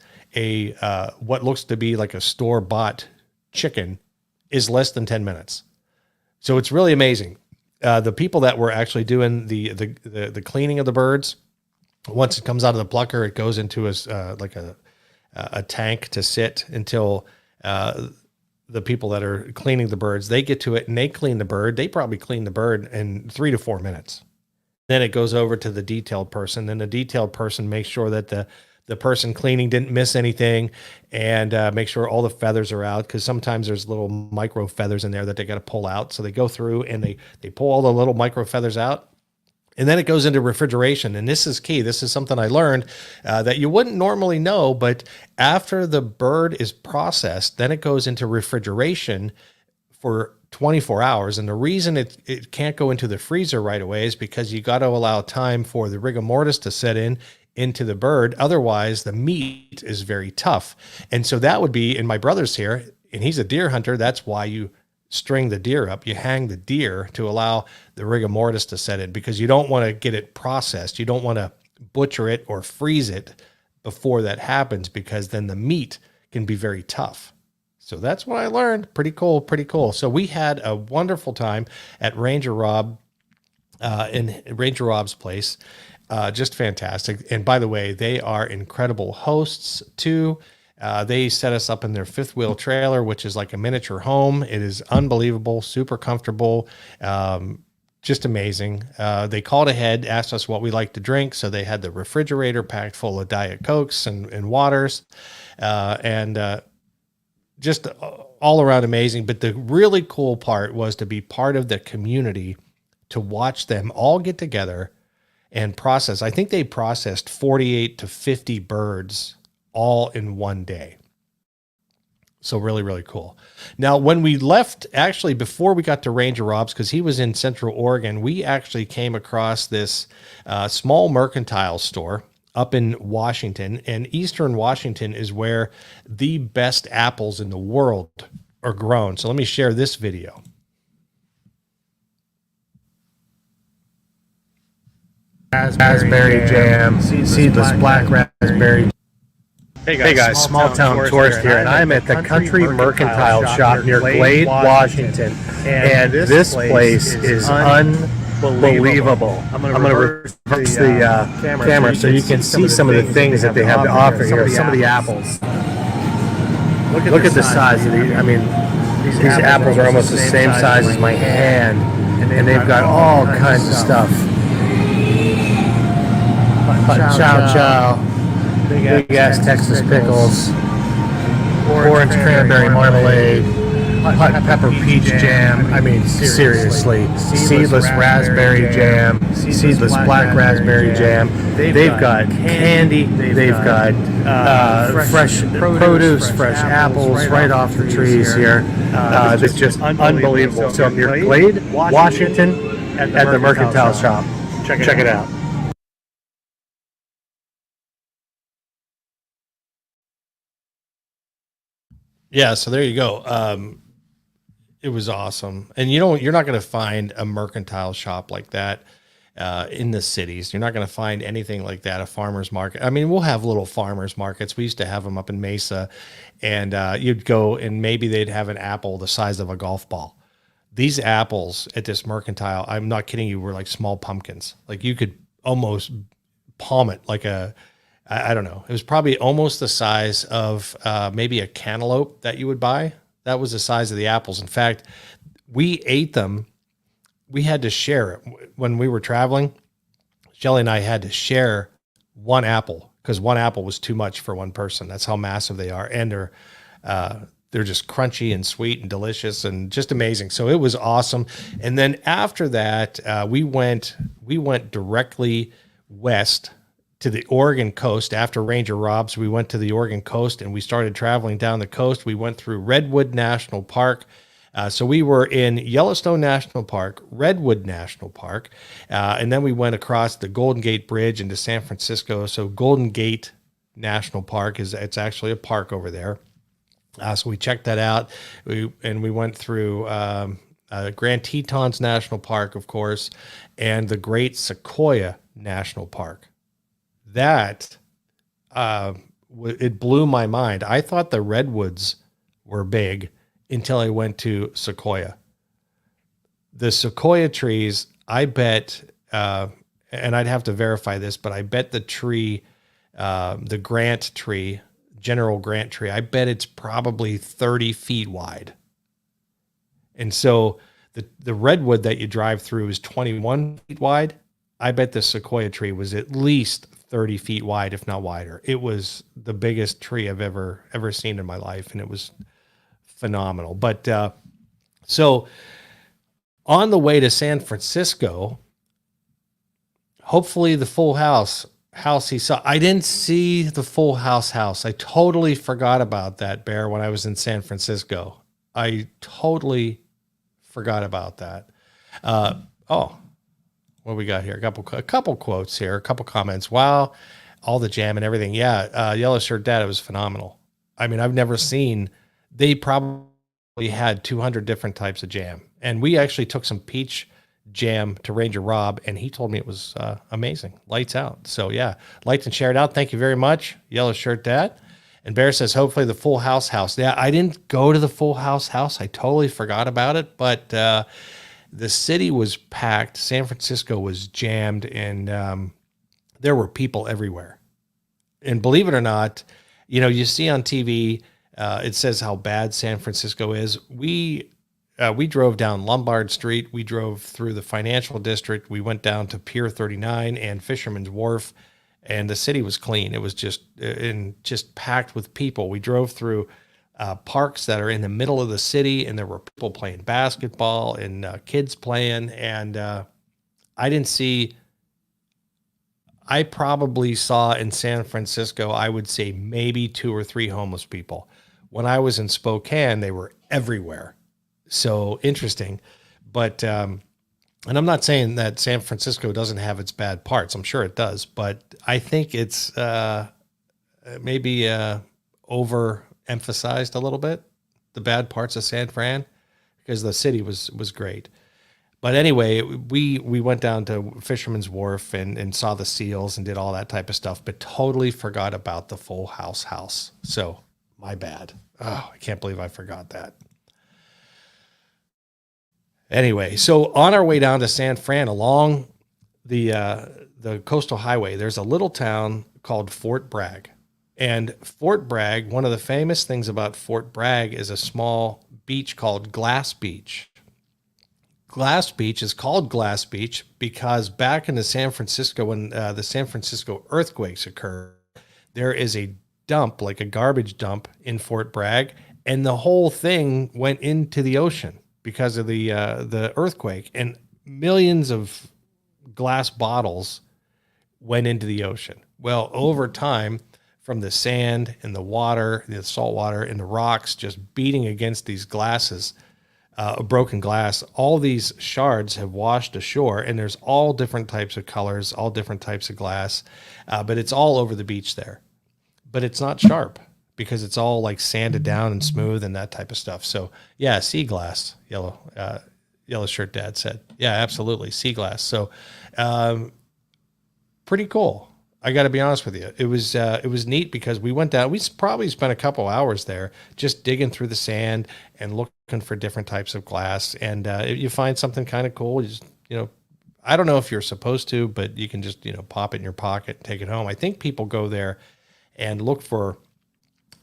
what looks to be like a store-bought chicken is less than 10 minutes. So it's really amazing. The people that were actually doing the cleaning of the birds, once it comes out of the plucker, it goes into a tank to sit until the people that are cleaning the birds, they get to it and they clean the bird. They probably clean the bird in 3 to 4 minutes. Then it goes over to the detailed person. Then the detailed person makes sure that the person cleaning didn't miss anything and make sure all the feathers are out, because sometimes there's little micro feathers in there that they got to pull out. So they go through and they pull all the little micro feathers out. And then it goes into refrigeration. And this is key. This is something I learned that you wouldn't normally know, but after the bird is processed, then it goes into refrigeration for 24 hours. And the reason it can't go into the freezer right away is because you got to allow time for the rigor mortis to set into the bird. Otherwise, the meat is very tough. And so that would be, and my brother's here, and he's a deer hunter. That's why you string the deer up. You hang the deer to allow the rigor mortis to set in, because you don't want to get it processed. You don't want to butcher it or freeze it before that happens, because then the meat can be very tough. So that's what I learned. Pretty cool, pretty cool. So we had a wonderful time at Ranger Rob, in Ranger Rob's place. Just fantastic. And by the way, they are incredible hosts too. They set us up in their fifth wheel trailer, which is like a miniature home. It is unbelievable, super comfortable, just amazing. They called ahead, asked us what we like to drink. So they had the refrigerator packed full of Diet Cokes and waters, and just all around amazing. But the really cool part was to be part of the community, to watch them all get together and process. I think they processed 48 to 50 birds all in one day. So really, really cool. Now, when we left, actually, before we got to Ranger Rob's, because he was in Central Oregon, we actually came across this small mercantile store up in Washington. And Eastern Washington is where the best apples in the world are grown. So let me share this video. Raspberry jam, seedless black raspberry. Hey guys, small town tourist here, and I'm at the Country Mercantile Shop near Glade, Washington, and this place is unbelievable. I'm going to reverse the camera so you can see some of the things that they have to offer here. Some of the apples. Look at the size of these. I mean, these apples are almost the same size as my hand, and they've got all kinds of stuff. Chow chow. Big ass Texas pickles, orange cranberry marmalade, hot pepper peach jam. I mean, seriously, seedless raspberry jam, seedless black raspberry jam. They've got candy. They've got fresh produce, fresh apples right off the trees here. It's just unbelievable. So if you're Glade, Washington, at the Mercantile Shop, check it out. Yeah, so there you go. It was awesome. And you're not going to find a mercantile shop like that in the cities. You're not going to find anything like that, a farmer's market. I mean, we'll have little farmer's markets. We used to have them up in Mesa, and you'd go and maybe they'd have an apple the size of a golf ball. These apples at this mercantile, I'm not kidding you, were like small pumpkins. Like you could almost palm it like I don't know. It was probably almost the size of maybe a cantaloupe that you would buy. That was the size of the apples. In fact, we ate them. We had to share it. When we were traveling, Shelly and I had to share one apple because one apple was too much for one person. That's how massive they are. And they're just crunchy and sweet and delicious and just amazing. So it was awesome. And then after that, we went directly west to the Oregon coast. After Ranger Rob's, we went to the Oregon coast and we started traveling down the coast. We went through Redwood National Park. So we were in Yellowstone National Park, Redwood National Park, and then we went across the Golden Gate Bridge into San Francisco. So Golden Gate National Park it's actually a park over there. So we checked that out. We went through Grand Tetons National Park, of course, and the Great Sequoia National Park. That it blew my mind. I thought the redwoods were big until I went to Sequoia. The Sequoia trees, I bet, and I'd have to verify this, but I bet the tree, the Grant tree, General Grant tree, I bet it's probably 30 feet wide. And so the redwood that you drive through is 21 feet wide. I bet the Sequoia tree was at least 30 feet wide, if not wider. It was the biggest tree I've ever seen in my life, and it was phenomenal. But so on the way to San Francisco, hopefully the Full House he saw. I didn't see the Full House. I totally forgot about that, Bear, when I was in San Francisco. I totally forgot about that. What we got here? A couple quotes here, a couple comments. Wow, all the jam and everything. Yeah, Yellow Shirt Dad, it was phenomenal. I mean, I've never seen. They probably had 200 different types of jam, and we actually took some peach jam to Ranger Rob, and he told me it was amazing. Lights out. So yeah, liked and shared out. Thank you very much, Yellow Shirt Dad. And Bear says, hopefully the Full House. Yeah, I didn't go to the Full House. I totally forgot about it, but the city was packed. San Francisco was jammed, and there were people everywhere. And believe it or not, you see on TV, it says how bad San Francisco is. We drove down Lombard Street. We drove through the financial district. We went down to Pier 39 and Fisherman's Wharf, and the city was clean. It was just packed with people. We drove through parks that are in the middle of the city, and there were people playing basketball and kids playing. And I probably saw in San Francisco, I would say maybe 2 or 3 homeless people. When I was in Spokane, they were everywhere. So interesting. But, and I'm not saying that San Francisco doesn't have its bad parts. I'm sure it does, but I think it's maybe overemphasized a little bit, the bad parts of San Fran, because the city was great. But anyway, we went down to Fisherman's Wharf and saw the seals and did all that type of stuff, but totally forgot about the Full House. So my bad. Oh, I can't believe I forgot that. Anyway, so on our way down to San Fran along the coastal highway, there's a little town called Fort Bragg. And Fort Bragg, one of the famous things about Fort Bragg is a small beach called Glass Beach. Glass Beach is called Glass Beach because back in the San Francisco, when the San Francisco earthquakes occurred, there is a dump, like a garbage dump in Fort Bragg, and the whole thing went into the ocean because of the earthquake, and millions of glass bottles went into the ocean. Well, over time, from the sand and the water, the salt water and the rocks just beating against these glasses, broken glass, all these shards have washed ashore, and there's all different types of colors, all different types of glass, but it's all over the beach there. But it's not sharp because it's all like sanded down and smooth and that type of stuff. So yeah, sea glass, Yellow Shirt Dad said. Yeah, absolutely, sea glass. So pretty cool. I got to be honest with you. It was neat because we went down. We probably spent a couple hours there just digging through the sand and looking for different types of glass. And if you find something kind of cool, you just, I don't know if you're supposed to, but you can just, pop it in your pocket and take it home. I think people go there and look for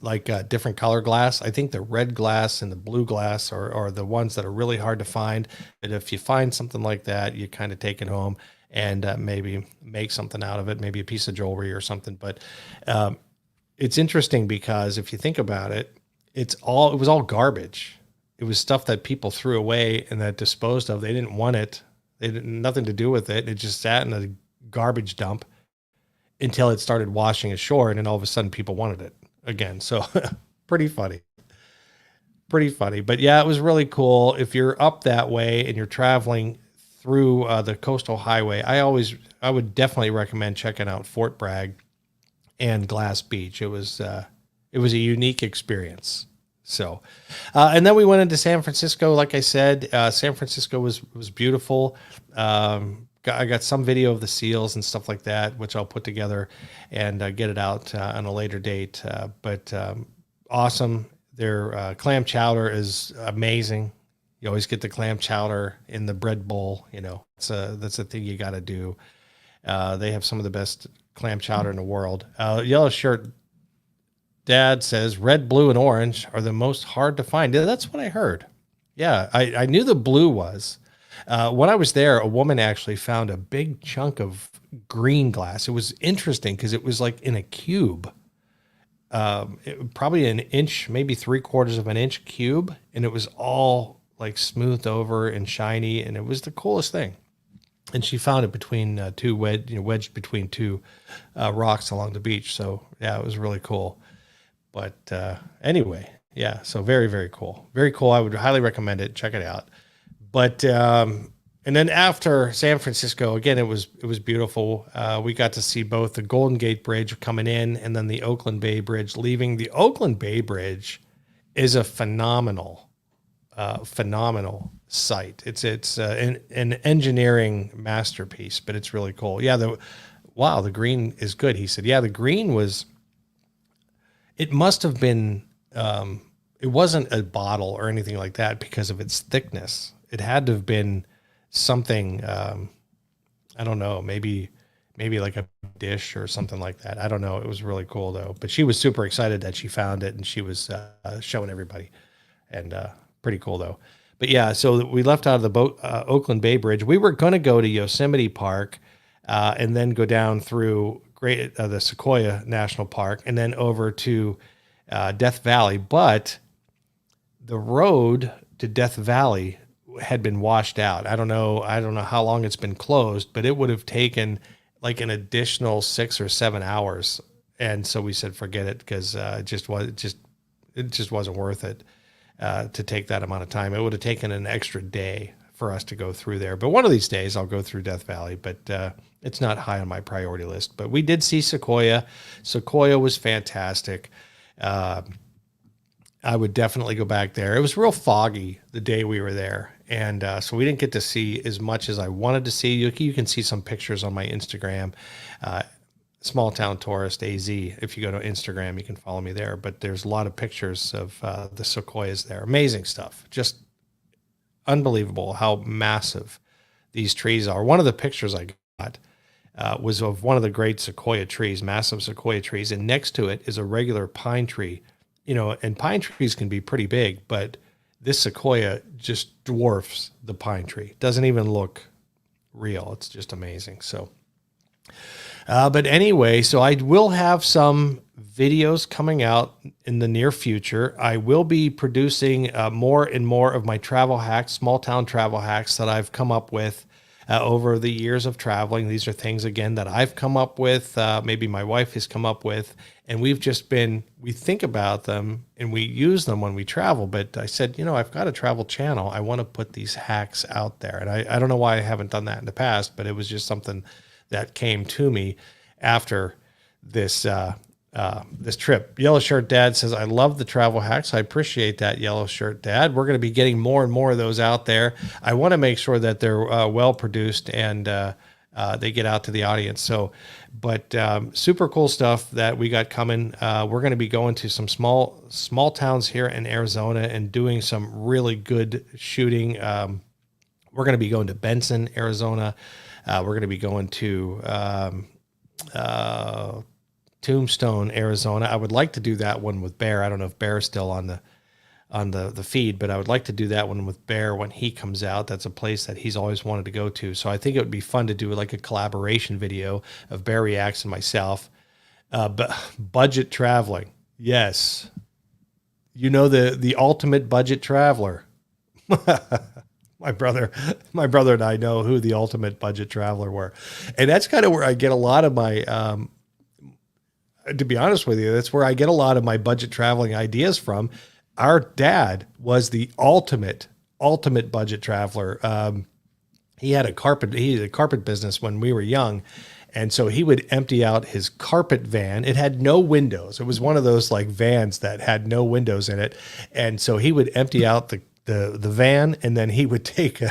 like different color glass. I think the red glass and the blue glass are the ones that are really hard to find. But if you find something like that, you kind of take it home and maybe make something out of it, maybe a piece of jewelry or something. But it's interesting because if you think about it, it was all garbage. It was stuff that people threw away and that disposed of. They didn't want it. They didn't nothing to do with it. It just sat in a garbage dump until it started washing ashore, and then all of a sudden people wanted it again. So pretty funny. Pretty funny. But yeah, it was really cool. If you're up that way and you're traveling through the coastal highway, I would definitely recommend checking out Fort Bragg and Glass Beach. It was a unique experience. So, and then we went into San Francisco. Like I said, San Francisco was beautiful. I got some video of the seals and stuff like that, which I'll put together and get it out on a later date. But awesome. Their clam chowder is amazing. You always get the clam chowder in the bread bowl. You know, that's a thing you got to do. They have some of the best clam chowder in the world. Yellow Shirt Dad says red, blue, and orange are the most hard to find. Yeah, that's what I heard. Yeah, I knew the blue was. When I was there, a woman actually found a big chunk of green glass. It was interesting because it was like in a cube. Probably an inch, maybe 3/4 of an inch cube. And it was all like smoothed over and shiny. And it was the coolest thing. And she found it between wedged between two rocks along the beach. So yeah, it was really cool. But anyway, yeah, so very, very cool. Very cool. I would highly recommend it. Check it out. But and then after San Francisco, again, it was beautiful. We got to see both the Golden Gate Bridge coming in and then the Oakland Bay Bridge leaving. The Oakland Bay Bridge is a phenomenal site. It's an engineering masterpiece, but it's really cool. Yeah, the green is good. He said, yeah, the green was. It must have been. It wasn't a bottle or anything like that because of its thickness. It had to have been something, I don't know, maybe like a dish or something like that. I don't know. It was really cool though. But she was super excited that she found it and she was showing everybody, and pretty cool though. But yeah, so we left out of the Oakland Bay Bridge. We were going to go to Yosemite Park and then go down through the Sequoia National Park and then over to Death Valley. But the road to Death Valley had been washed out. I don't know how long it's been closed, but it would have taken like an additional 6 or 7 hours. And so we said, forget it, because it just wasn't worth it to take that amount of time. It would have taken an extra day for us to go through there. But one of these days I'll go through Death Valley, but it's not high on my priority list. But we did see Sequoia. Sequoia was fantastic. I would definitely go back there. It was real foggy the day we were there. And so we didn't get to see as much as I wanted to see. You can see some pictures on my Instagram, Small Town Tourist AZ. If you go to Instagram, you can follow me there. But there's a lot of pictures of the sequoias there. Amazing stuff. Just unbelievable how massive these trees are. One of the pictures I got was of one of the great sequoia trees, massive sequoia trees. And next to it is a regular pine tree. You know, and pine trees can be pretty big, but this sequoia just dwarfs the pine tree. Doesn't even look real. It's just amazing. So, but anyway, so I will have some videos coming out in the near future. I will be producing more and more of my travel hacks, small town travel hacks that I've come up with over the years of traveling. These are things, again, that I've come up with. Maybe my wife has come up with. And we think about them and we use them when we travel. But I said, I've got a travel channel. I want to put these hacks out there. And I don't know why I haven't done that in the past, but it was just something that came to me after this trip. Yellow Shirt Dad says, I love the travel hacks. I appreciate that, Yellow Shirt Dad. We're going to be getting more and more of those out there. I want to make sure that they're well produced and they get out to the audience. But super cool stuff that we got coming. We're going to be going to some small towns here in Arizona and doing some really good shooting. We're going to be going to Benson, Arizona. We're going to be going to Tombstone, Arizona. I would like to do that one with Bear. I don't know if Bear's still on the feed, but I would like to do that one with Bear when he comes out. That's a place that he's always wanted to go to. So I think it would be fun to do like a collaboration video of Bear Reacts and myself. But budget traveling. Yes. you know, the ultimate budget traveler. My brother and I know who the ultimate budget traveler were. And that's kind of where I get a lot of my, to be honest with you, that's where I get a lot of my budget traveling ideas from. Our dad was the ultimate budget traveler. He had a carpet business when we were young. And so he would empty out his carpet van. It had no windows. It was one of those like vans that had no windows in it. And so he would empty out the van, and then he would take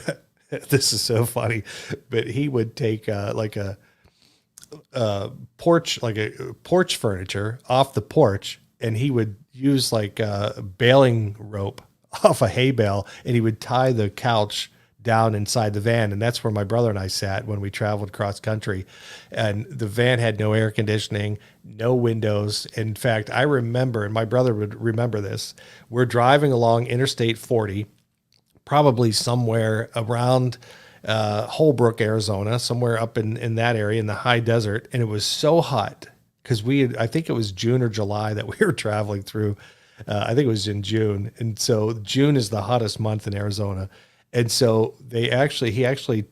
this is so funny, but he would take like a porch furniture off the porch, and he would use like a baling rope off a hay bale, and he would tie the couch down inside the van. And that's where my brother and I sat when we traveled cross country. And the van had no air conditioning, no windows. In fact, I remember, and my brother would remember this, we're driving along Interstate 40, probably somewhere around Holbrook, Arizona, somewhere up in that area in the high desert. And it was so hot because I think it was June or July that we were traveling through. I think it was in June. And so June is the hottest month in Arizona. And so he actually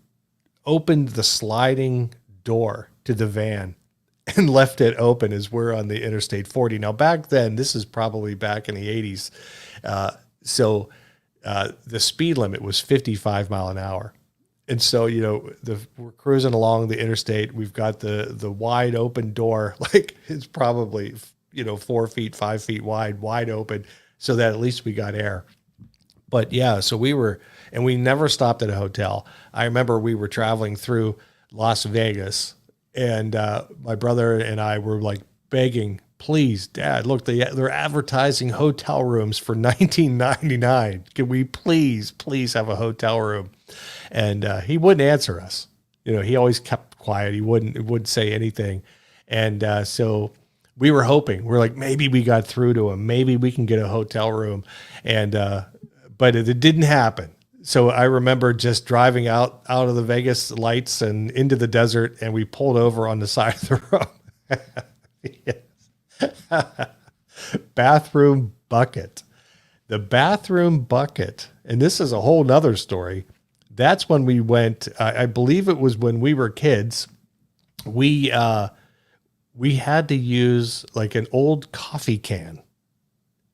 opened the sliding door to the van and left it open as we're on the Interstate 40. Now, back then, this is probably back in the 80s. So the speed limit was 55 mile an hour. And so, you know, we're cruising along the interstate. We've got the wide open door, like it's probably, 4 feet, 5 feet wide open, so that at least we got air. But yeah, so we never stopped at a hotel. I remember we were traveling through Las Vegas, and my brother and I were like begging, please, Dad, look, they're advertising hotel rooms for $19.99. Can we please have a hotel room? And he wouldn't answer us. He always kept quiet. He wouldn't say anything. And so we were hoping, we're like, maybe we got through to him. Maybe we can get a hotel room. And but it didn't happen. So I remember just driving out of the Vegas lights and into the desert, and we pulled over on the side of the road. Bathroom bucket. The bathroom bucket. And this is a whole nother story. That's when we went, I believe it was when we were kids. We had to use like an old coffee can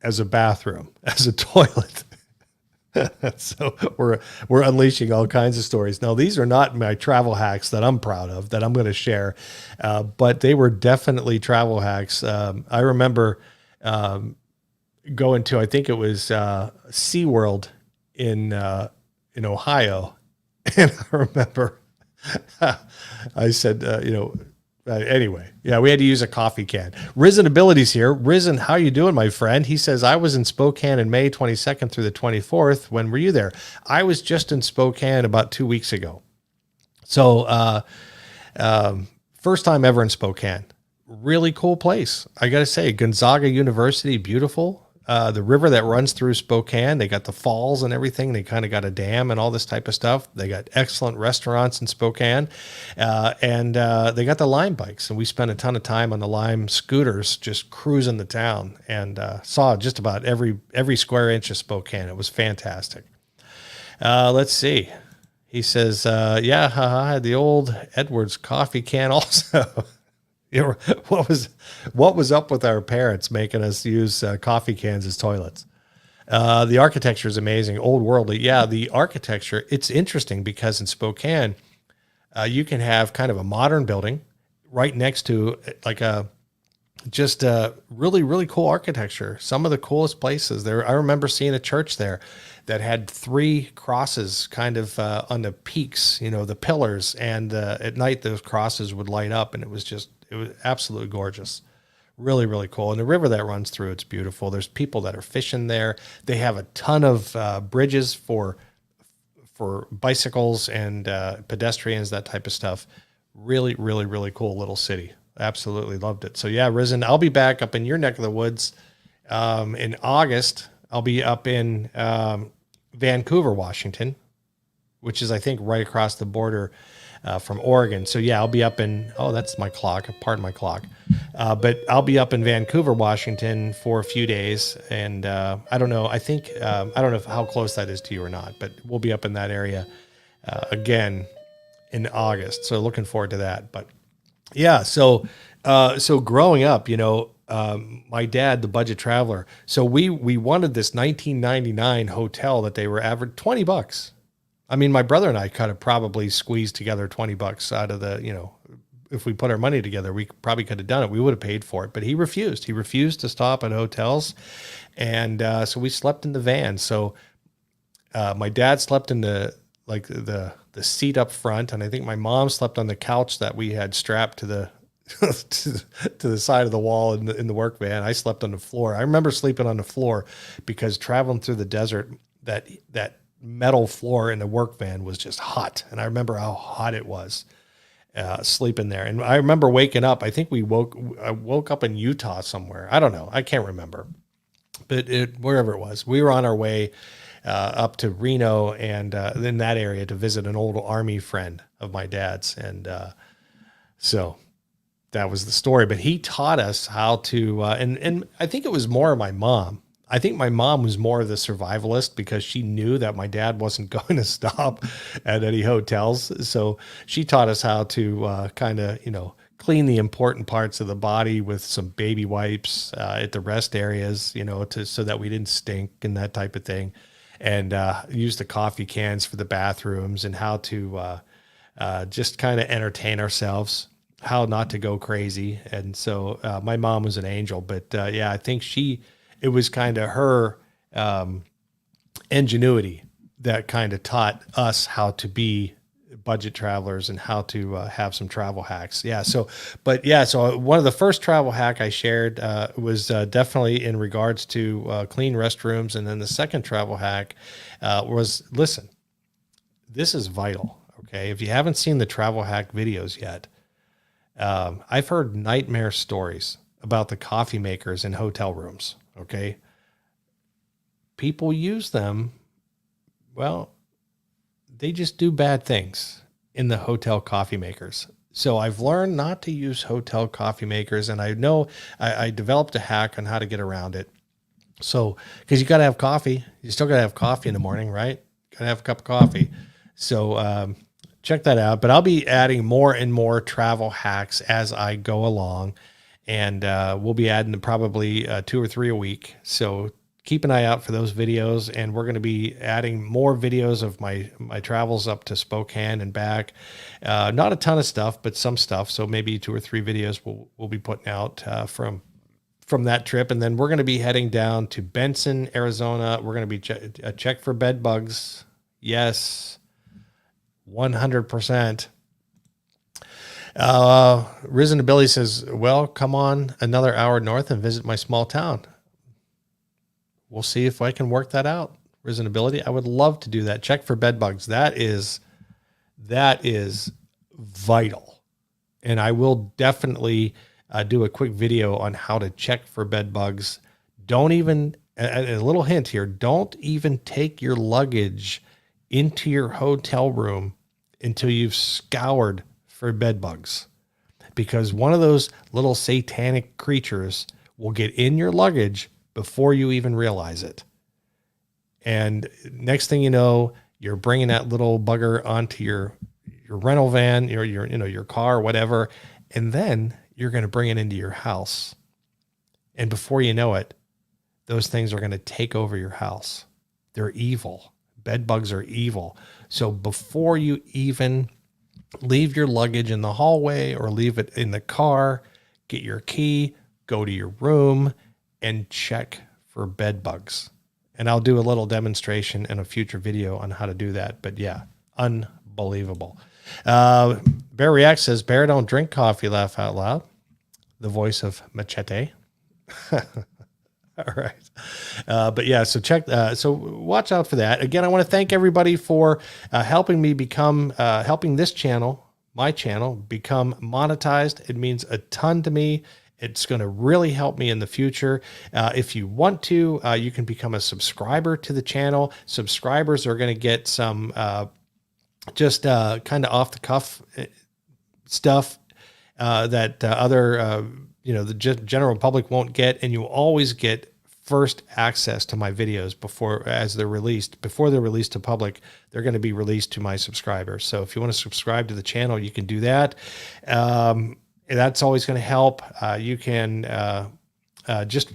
as a bathroom, as a toilet. So we're unleashing all kinds of stories. Now, these are not my travel hacks that I'm proud of, that I'm going to share, but they were definitely travel hacks. I remember going to, I think it was SeaWorld in Ohio, and I remember I said, anyway, yeah, we had to use a coffee can. Risen Abilities here. Risen, how you doing, my friend? He says, I was in Spokane in May 22nd through the 24th. When were you there? I was just in Spokane about 2 weeks ago. So first time ever in Spokane. Really cool place. I got to say, Gonzaga University, beautiful. The river that runs through Spokane, they got the falls and everything. They kind of got a dam and all this type of stuff. They got excellent restaurants in Spokane, and they got the Lime bikes. And we spent a ton of time on the Lime scooters, just cruising the town, and saw just about every square inch of Spokane. It was fantastic. Let's see. He says, yeah, I had the old Edwards coffee can also. What was up with our parents making us use coffee cans as toilets? The architecture is amazing, old worldly. Yeah, the architecture, it's interesting because in Spokane, you can have kind of a modern building right next to like just really, really cool architecture. Some of the coolest places there. I remember seeing a church there that had 3 crosses kind of on the peaks, the pillars. And at night, those crosses would light up, and it was absolutely gorgeous. Really, really cool. And the river that runs through, it's beautiful. There's people that are fishing there. They have a ton of bridges for bicycles and pedestrians, that type of stuff. Really, really, really cool little city. Absolutely loved it. So yeah, Risen, I'll be back up in your neck of the woods in August. I'll be up in Vancouver, Washington, which is, I think, right across the border from Oregon. So yeah, I'll be up in, oh, that's my clock. Pardon my clock. But I'll be up in Vancouver, Washington for a few days. And I don't know. I think, I don't know how close that is to you or not, but we'll be up in that area again in August. So looking forward to that. But yeah, so growing up, my dad, the budget traveler. So we wanted this 1999 hotel that they were average $20. I mean, my brother and I could have probably squeezed together $20 out of the, if we put our money together, we probably could have done it. We would have paid for it, but he refused. He refused to stop at hotels. And so we slept in the van. So my dad slept in the seat up front. And I think my mom slept on the couch that we had strapped to the, to the side of the wall in the work van. I slept on the floor. I remember sleeping on the floor because traveling through the desert, that metal floor in the work van was just hot. And I remember how hot it was sleeping there. And I remember waking up. I think I woke up in Utah somewhere. I don't know. I can't remember, but wherever it was, we were on our way up to Reno and in that area to visit an old Army friend of my dad's. And so that was the story. But he taught us how to, and I think it was more my mom. I think my mom was more of the survivalist because she knew that my dad wasn't going to stop at any hotels. So she taught us how to kind of, clean the important parts of the body with some baby wipes at the rest areas, so that we didn't stink and that type of thing. And use the coffee cans for the bathrooms and how to just kind of entertain ourselves, how not to go crazy. And so my mom was an angel, but yeah, I think it was kind of her ingenuity that kind of taught us how to be budget travelers and how to have some travel hacks. Yeah. So one of the first travel hack I shared was definitely in regards to clean restrooms. And then the second travel hack was, listen, this is vital. Okay. If you haven't seen the travel hack videos yet, I've heard nightmare stories about the coffee makers in hotel rooms. Okay. People use them. Well, they just do bad things in the hotel coffee makers. So I've learned not to use hotel coffee makers. And I know I developed a hack on how to get around it. So, cause you got to have coffee. You still got to have coffee in the morning, right? Got to have a cup of coffee. So, check that out, but I'll be adding more and more travel hacks as I go along. And we'll be adding probably 2 or 3 a week. So keep an eye out for those videos. And we're going to be adding more videos of my travels up to Spokane and back. Not a ton of stuff, but some stuff. So maybe 2 or 3 videos we'll be putting out from that trip. And then we're going to be heading down to Benson, Arizona. We're going to be check for bed bugs. Yes, 100%. Risen to Billy says, well, come on another hour north and visit my small town. We'll see if I can work that out. Risen Ability. I would love to do that. Check for bed bugs. That is vital. And I will definitely do a quick video on how to check for bed bugs. Don't even, a little hint here, don't even take your luggage into your hotel room until you've scoured for bed bugs, because one of those little satanic creatures will get in your luggage before you even realize it. And next thing you know, you're bringing that little bugger onto your rental van, your car, whatever. And then you're going to bring it into your house. And before you know it, those things are going to take over your house. They're evil. Bed bugs are evil. So before you even leave your luggage in the hallway or leave it in the car, get your key, go to your room and check for bed bugs. And I'll do a little demonstration in a future video on how to do that. But yeah, unbelievable. Bear React says, Bear, don't drink coffee, laugh out loud. The voice of Machete. All right. But yeah, so so watch out for that. Again, I want to thank everybody for helping me become, helping this channel, my channel, become monetized. It means a ton to me. It's going to really help me in the future. If you want to, you can become a subscriber to the channel. Subscribers are going to get some just kind of off the cuff stuff that other, the general public won't get. And you always get first access to my videos before they're released to public. They're going to be released to my subscribers. So if you want to subscribe to the channel, you can do that. That's always going to help. You can just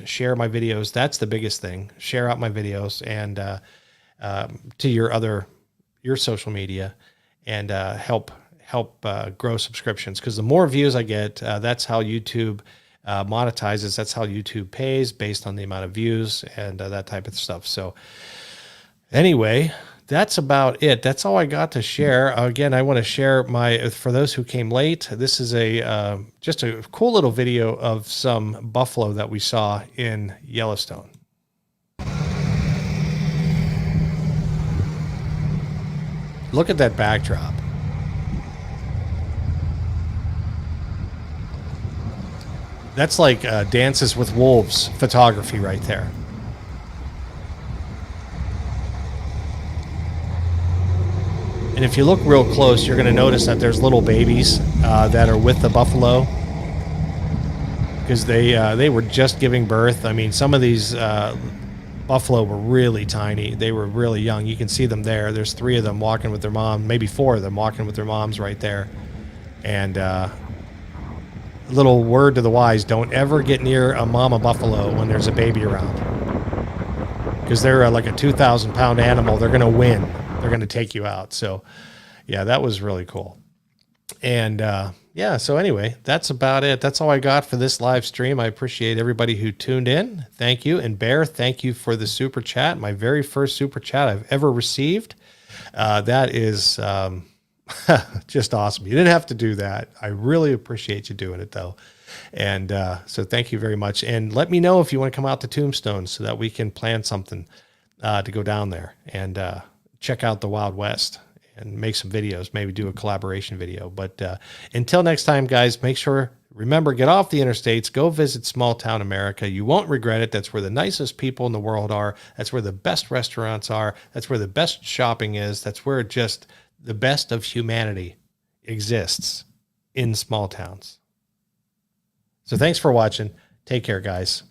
share my videos. That's the biggest thing. Share out my videos and to your social media, and help grow subscriptions. Because the more views I get, that's how YouTube monetizes. That's how YouTube pays, based on the amount of views and that type of stuff. So anyway, that's about it. That's all I got to share. Again, I want to share for those who came late, this is just a cool little video of some buffalo that we saw in Yellowstone. Look at that backdrop. That's like Dances with Wolves photography right there. And if you look real close, you're going to notice that there's little babies that are with the buffalo, because they were just giving birth. I mean, some of these buffalo were really tiny. They were really young. You can see them there. There's 3 of them walking with their mom, maybe 4 of them walking with their moms right there. And little word to the wise, don't ever get near a mama buffalo when there's a baby around, because they're like a 2,000-pound animal. They're going to win. They're going to take you out. So yeah, that was really cool. And yeah, so anyway, that's about it. That's all I got for this live stream. I appreciate everybody who tuned in. Thank you. And Bear, thank you for the super chat. My very first super chat I've ever received. That is just awesome. You didn't have to do that. I really appreciate you doing it, though. And so thank you very much. And let me know if you want to come out to Tombstone so that we can plan something to go down there and check out the Wild West and make some videos, maybe do a collaboration video. But until next time, guys, remember, get off the interstates, go visit small town America. You won't regret it. That's where the nicest people in the world are. That's where the best restaurants are. That's where the best shopping is. That's where just the best of humanity exists, in small towns. So thanks for watching. Take care, guys.